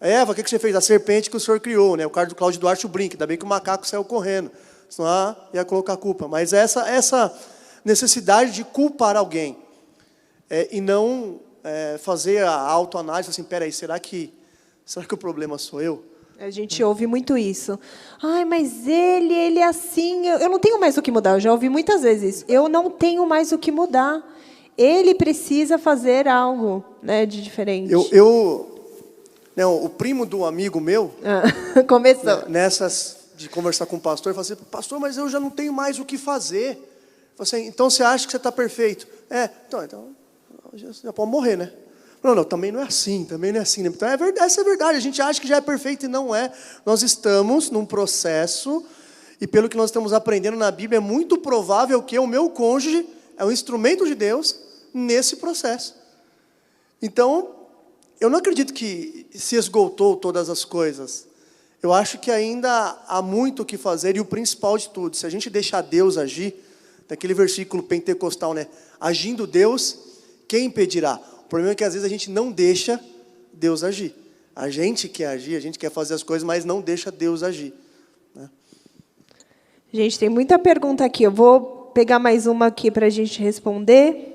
Eva, o que você fez? A serpente que o Senhor criou, né? O caso do Cláudio Duarte, o brinque, ainda bem que o macaco saiu correndo, senão ia colocar a culpa. Mas essa necessidade de culpar alguém e não fazer a autoanálise, assim, peraí, será que o problema sou eu? A gente ouve muito isso. Ai, mas ele é assim, eu não tenho mais o que mudar. Eu já ouvi muitas vezes isso. Eu não tenho mais o que mudar. Ele precisa fazer algo, né, de diferente. O primo do amigo meu, começou. Nessas de conversar com o pastor, ele falou assim, pastor, mas eu já não tenho mais o que fazer. Eu falei assim, então você acha que você está perfeito? Então já pode morrer, né? Não, também não é assim, Né? Então essa é verdade, a gente acha que já é perfeito e não é. Nós estamos num processo, e pelo que nós estamos aprendendo na Bíblia, é muito provável que o meu cônjuge é um instrumento de Deus nesse processo. Então, eu não acredito que se esgotou todas as coisas. Eu acho que ainda há muito o que fazer, e o principal de tudo, se a gente deixar Deus agir, daquele versículo pentecostal, né? Agindo Deus, quem impedirá? O problema é que às vezes a gente não deixa Deus agir. A gente quer agir, a gente quer fazer as coisas, mas não deixa Deus agir. Né? Gente, tem muita pergunta aqui. Eu vou pegar mais uma aqui para a gente responder.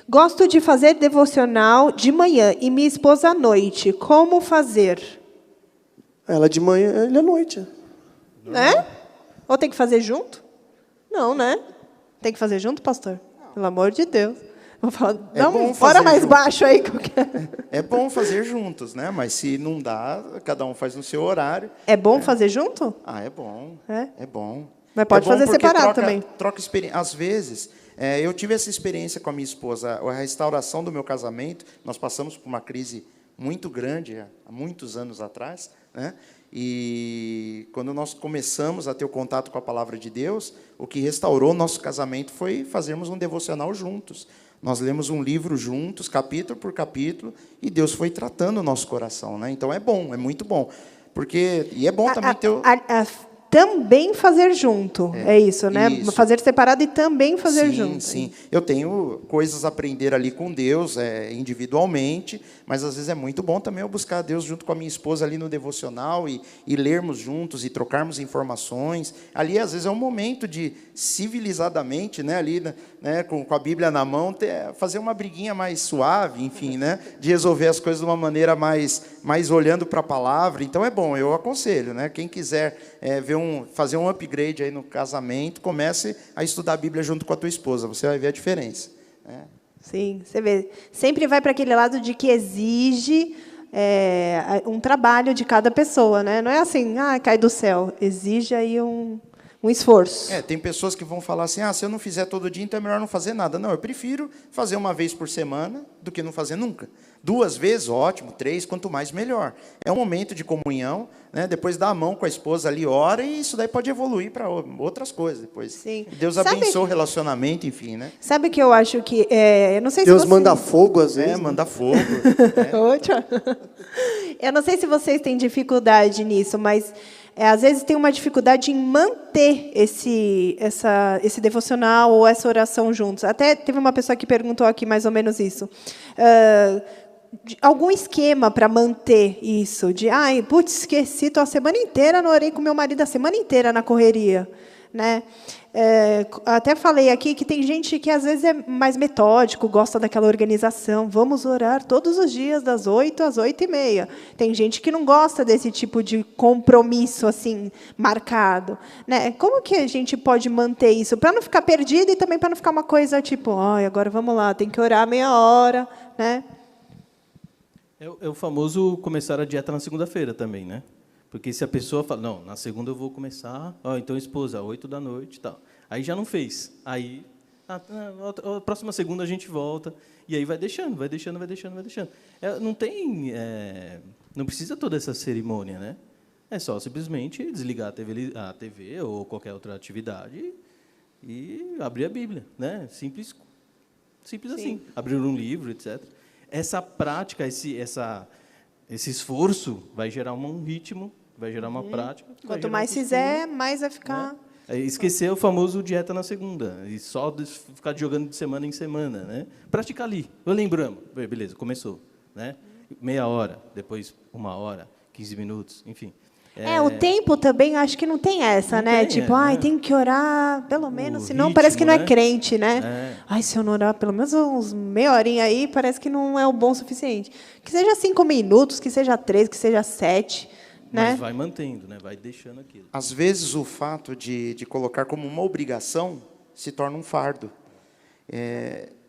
Gosto de fazer devocional de manhã e minha esposa à noite. Como fazer? Ela de manhã, ele à noite. Né? Ou tem que fazer junto? Não, né? Tem que fazer junto, pastor? Pelo amor de Deus. Vou falar, bora mais baixo aí. É bom fazer juntos, né? Mas se não dá, cada um faz no seu horário. É bom fazer junto? É bom. É bom. Mas pode fazer separado também. Troca experiência. Às vezes, eu tive essa experiência com a minha esposa, a restauração do meu casamento. Nós passamos por uma crise muito grande há muitos anos atrás, né? E quando nós começamos a ter o contato com a palavra de Deus, o que restaurou o nosso casamento foi fazermos um devocional juntos. Nós lemos um livro juntos, capítulo por capítulo, e Deus foi tratando o nosso coração, né? Então é bom, é muito bom. E é bom também ter também fazer junto, é isso, né? Isso. Fazer separado e também fazer junto. Sim, eu tenho coisas a aprender ali com Deus, individualmente, mas às vezes é muito bom também eu buscar Deus junto com a minha esposa ali no devocional e lermos juntos e trocarmos informações. Ali, às vezes, é um momento de, civilizadamente, né, ali, né, com a Bíblia na mão, fazer uma briguinha mais suave, enfim, né, de resolver as coisas de uma maneira mais olhando para a palavra. Então, é bom, eu aconselho, né, quem quiser fazer um upgrade aí no casamento, comece a estudar a Bíblia junto com a tua esposa, você vai ver a diferença. Né? Sim, você vê. Sempre vai para aquele lado de que exige um trabalho de cada pessoa, né? Não é assim, cai do céu. Exige aí um esforço. Tem pessoas que vão falar assim, se eu não fizer todo dia, então é melhor não fazer nada. Não, eu prefiro fazer uma vez por semana do que não fazer nunca. 2 vezes, ótimo, 3, quanto mais, melhor. É um momento de comunhão, né? Depois dá a mão com a esposa ali, ora, e isso daí pode evoluir para outras coisas depois. Sim. Deus abençoe o relacionamento, enfim, né? Sabe o que eu acho que... eu não sei Deus se manda fogo, às vezes. Manda fogo. Eu não sei se vocês têm dificuldade nisso, mas... às vezes tem uma dificuldade em manter esse devocional ou essa oração juntos. Até teve uma pessoa que perguntou aqui mais ou menos isso. Algum esquema para manter isso? Esqueci, estou a semana inteira, não orei com meu marido a semana inteira na correria. né? Até falei aqui que tem gente que às vezes é mais metódico, gosta daquela organização. Vamos orar todos os dias das 8 às 8h30. Tem gente que não gosta desse tipo de compromisso assim marcado, né? Como que a gente pode manter isso para não ficar perdido e também para não ficar uma coisa tipo, agora vamos lá, tem que orar meia hora, né? É o famoso começar a dieta na segunda-feira também, né? Porque se a pessoa fala, não, na segunda eu vou começar, então esposa, 8h e tal. Aí já não fez. Aí, a próxima segunda a gente volta. E aí vai deixando. Não precisa toda essa cerimônia, né? É só simplesmente desligar a TV ou qualquer outra atividade e abrir a Bíblia, né? Simples assim. Abrir um livro, etc. Essa prática, esse esforço vai gerar um ritmo, vai gerar uma prática. Quanto mais fizer, mais vai ficar... Esquecer o famoso dieta na segunda, e só ficar jogando de semana em semana, né? Praticar ali. Lembramos. Beleza, começou, né? Meia hora, depois 1 hora, 15 minutos, enfim. O tempo também, acho que não tem essa, não né? tem, tipo, tem que orar, pelo menos, senão ritmo, parece que não é né? crente, né? Se eu não orar pelo menos uns meia horinha aí, parece que não é o bom o suficiente. Que seja 5 minutos, que seja 3, que seja 7, né? Mas vai mantendo, né? Vai deixando aquilo. Às vezes, o fato de colocar como uma obrigação se torna um fardo.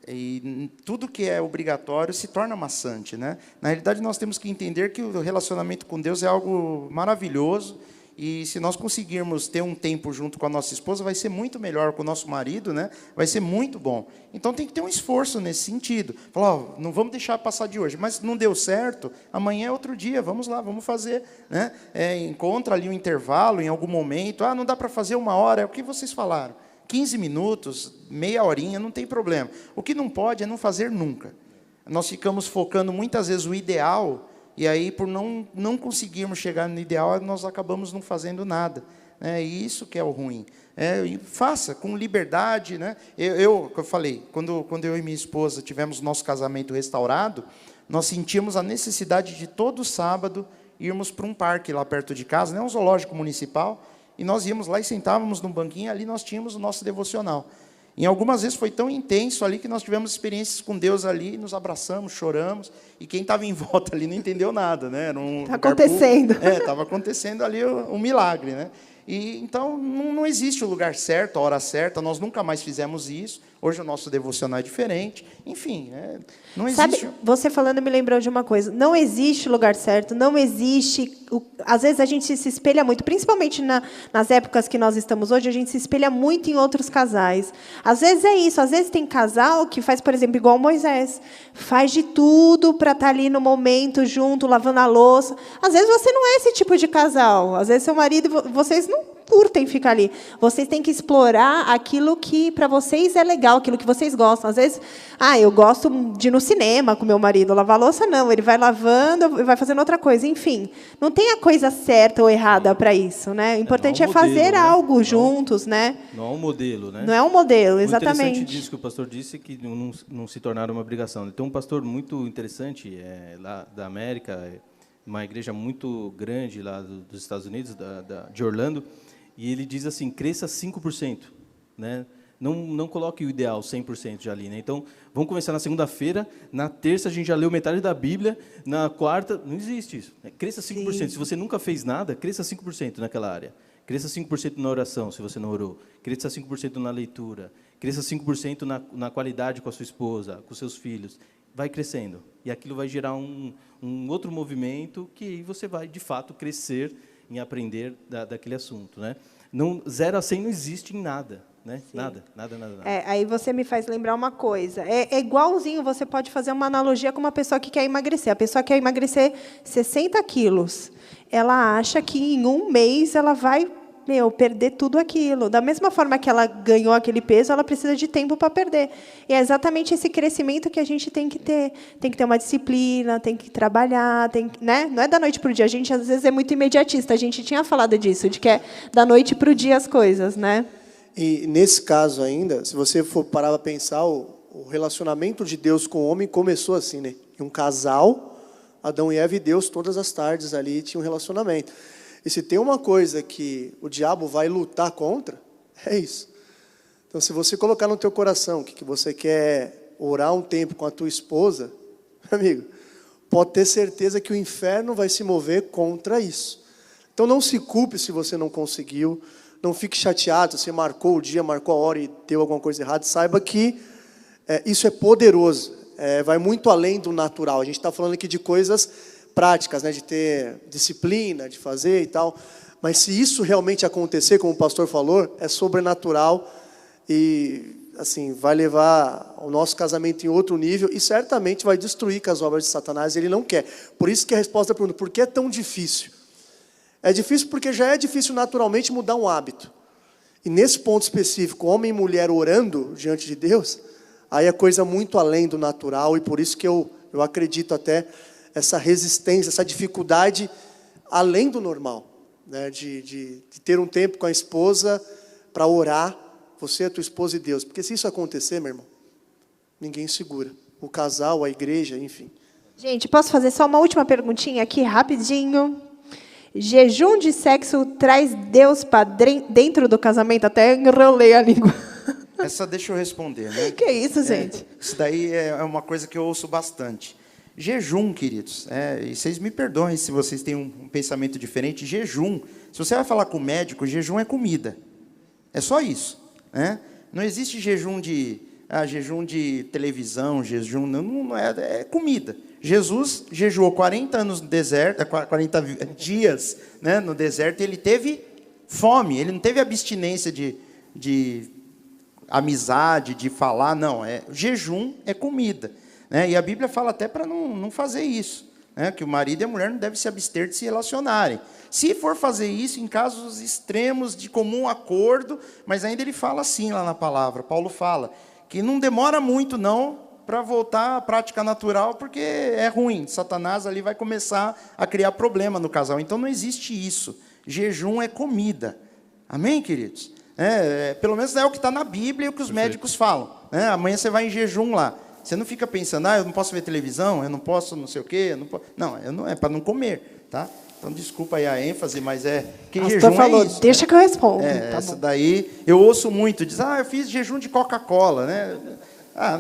E tudo que é obrigatório se torna maçante, né? Na realidade, nós temos que entender que o relacionamento com Deus é algo maravilhoso, e se nós conseguirmos ter um tempo junto com a nossa esposa, vai ser muito melhor, com o nosso marido, né? Vai ser muito bom. Então, tem que ter um esforço nesse sentido. Falar, não vamos deixar passar de hoje, mas não deu certo, amanhã é outro dia, vamos lá, vamos fazer, né? Encontra ali um intervalo, em algum momento, não dá para fazer 1 hora, é o que vocês falaram. 15 minutos, meia horinha, não tem problema. O que não pode é não fazer nunca. Nós ficamos focando muitas vezes o ideal, e aí, por não conseguirmos chegar no ideal, nós acabamos não fazendo nada. E isso que é o ruim. Faça com liberdade, né? Eu falei, quando eu e minha esposa tivemos o nosso casamento restaurado, nós sentimos a necessidade de todo sábado irmos para um parque lá perto de casa, né? Um zoológico municipal, e nós íamos lá e sentávamos num banquinho, ali nós tínhamos o nosso devocional. Em algumas vezes foi tão intenso ali que nós tivemos experiências com Deus ali, nos abraçamos, choramos, e quem estava em volta ali não entendeu nada, né? Está acontecendo. Estava acontecendo ali um milagre, né? E então não existe o lugar certo, a hora certa, nós nunca mais fizemos isso. Hoje o nosso devocional é diferente. Enfim, não existe. Sabe, você falando me lembrou de uma coisa. Não existe lugar certo, não existe... Às vezes a gente se espelha muito, principalmente nas épocas que nós estamos hoje, a gente se espelha muito em outros casais. Às vezes é isso, às vezes tem casal que faz, por exemplo, igual Moisés. Faz de tudo para estar ali no momento, junto, lavando a louça. Às vezes você não é esse tipo de casal. Às vezes seu marido, vocês não curtem ficar ali. Vocês têm que explorar aquilo que para vocês é legal, aquilo que vocês gostam. Às vezes, eu gosto de ir no cinema com meu marido, lavar a louça, não. Ele vai lavando e vai fazendo outra coisa. Enfim, não tem a coisa certa ou errada para isso, né? O importante é fazer algo juntos, né? Não é um modelo, né? Não é um modelo, exatamente. O interessante disso que o pastor disse, que não se tornaram uma obrigação. Tem um pastor muito interessante lá da América, uma igreja muito grande lá dos Estados Unidos, de Orlando, e ele diz assim, cresça 5%, né? Não coloque o ideal 100% já ali, né? Então, vamos começar na segunda-feira, na terça a gente já leu metade da Bíblia, na quarta, não existe isso. Cresça 5%. Sim. Se você nunca fez nada, cresça 5% naquela área. Cresça 5% na oração, se você não orou. Cresça 5% na leitura. Cresça 5% na qualidade com a sua esposa, com seus filhos. Vai crescendo. E aquilo vai gerar um outro movimento que aí você vai, de fato, crescer em aprender daquele assunto, né? 0 a 100 não existe em nada, né? Nada. Aí você me faz lembrar uma coisa. É igualzinho, você pode fazer uma analogia com uma pessoa que quer emagrecer. A pessoa quer emagrecer 60 quilos. Ela acha que em 1 mês ela vai perder tudo aquilo. Da mesma forma que ela ganhou aquele peso, ela precisa de tempo para perder. E é exatamente esse crescimento que a gente tem que ter. Tem que ter uma disciplina, tem que trabalhar, né? Não é da noite para o dia. A gente, às vezes, é muito imediatista. A gente tinha falado disso, de que é da noite para o dia as coisas, né? E, nesse caso ainda, se você for parar para pensar, o relacionamento de Deus com o homem começou assim, né? Um casal, Adão e Eva e Deus, todas as tardes ali tinham um relacionamento. E se tem uma coisa que o diabo vai lutar contra, É isso. Então, se você colocar no teu coração que você quer orar um tempo com a tua esposa, meu amigo, pode ter certeza que o inferno vai se mover contra isso. Então, não se culpe se você não conseguiu, não fique chateado se você marcou o dia, marcou a hora e deu alguma coisa errada. Saiba que isso é poderoso, vai muito além do natural. A gente está falando aqui de coisas práticas, né, de ter disciplina, de fazer e tal. Mas se isso realmente acontecer, como o pastor falou, é sobrenatural e assim vai levar o nosso casamento em outro nível e certamente vai destruir com as obras de Satanás. Ele não quer. Por isso que a resposta à pergunta, por que é tão difícil? É difícil porque já é difícil naturalmente mudar um hábito. E nesse ponto específico, homem e mulher orando diante de Deus, aí é coisa muito além do natural, e por isso que eu acredito até essa resistência, essa dificuldade além do normal, né? de ter um tempo com a esposa para orar, você, a tua esposa e Deus. Porque se isso acontecer, meu irmão, ninguém segura. O casal, a igreja, enfim. Gente, posso fazer só uma última perguntinha aqui, rapidinho? Jejum de sexo traz Deus para dentro do casamento? Até enrolei a língua. Essa deixa eu responder, né? Que isso, gente? Isso daí é uma coisa que eu ouço bastante. Jejum, queridos, e vocês me perdoem se vocês têm um pensamento diferente. Jejum, se você vai falar com o médico, jejum é comida. É só isso, né? Não existe jejum de televisão, jejum, não é comida. Jesus jejuou 40 anos no deserto, 40 dias, né, no deserto, e ele teve fome, ele não teve abstinência de amizade, de falar, não. Jejum é comida, né? E a Bíblia fala até para não fazer isso, né? Que o marido e a mulher não devem se abster de se relacionarem. Se for fazer isso em casos extremos de comum acordo, mas ainda ele fala assim lá na palavra, Paulo fala, que não demora muito não para voltar à prática natural, porque é ruim. Satanás ali vai começar a criar problema no casal. Então não existe isso. Jejum é comida. Amém, queridos? Pelo menos é o que está na Bíblia e o que os médicos falam, né? Amanhã você vai em jejum lá. Você não fica pensando, eu não posso ver televisão, eu não posso não sei o quê. Não, é para não comer, tá? Então, desculpa aí a ênfase, mas que jejum falou, é isso. Deixa que eu respondo. Tá essa bom. daí, eu ouço muito, diz, eu fiz jejum de Coca-Cola, né?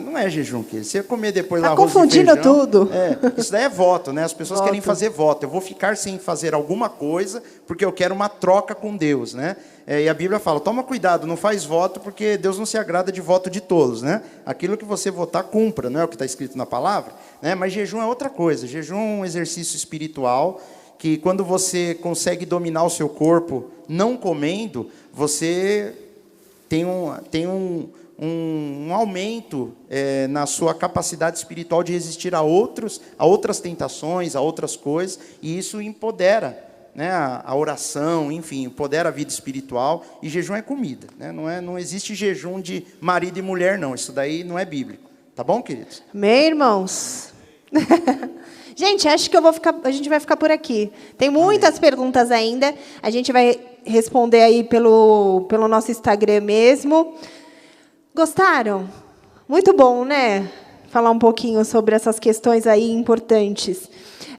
Não é jejum, querido. Você comer depois arroz e feijão... Tá confundindo tudo. Isso daí é voto, né? As pessoas Voto. querem fazer voto. Eu vou ficar sem fazer alguma coisa, porque eu quero uma troca com Deus, né? E a Bíblia fala, toma cuidado, não faz voto, porque Deus não se agrada de voto de tolos, né? Aquilo que você votar, cumpra, não é o que está escrito na palavra, né? Mas jejum é outra coisa. Jejum é um exercício espiritual, que quando você consegue dominar o seu corpo não comendo, você tem um aumento na sua capacidade espiritual de resistir a outras tentações, a outras coisas, e isso empodera, né, a oração, enfim, empodera a vida espiritual, e jejum é comida, né? Não existe jejum de marido e mulher, não, isso daí não é bíblico, tá bom, queridos? Amém, irmãos? Gente, acho que a gente vai ficar por aqui. Tem muitas perguntas ainda, a gente vai responder aí pelo nosso Instagram mesmo. Gostaram? Muito bom, né? Falar um pouquinho sobre essas questões aí importantes.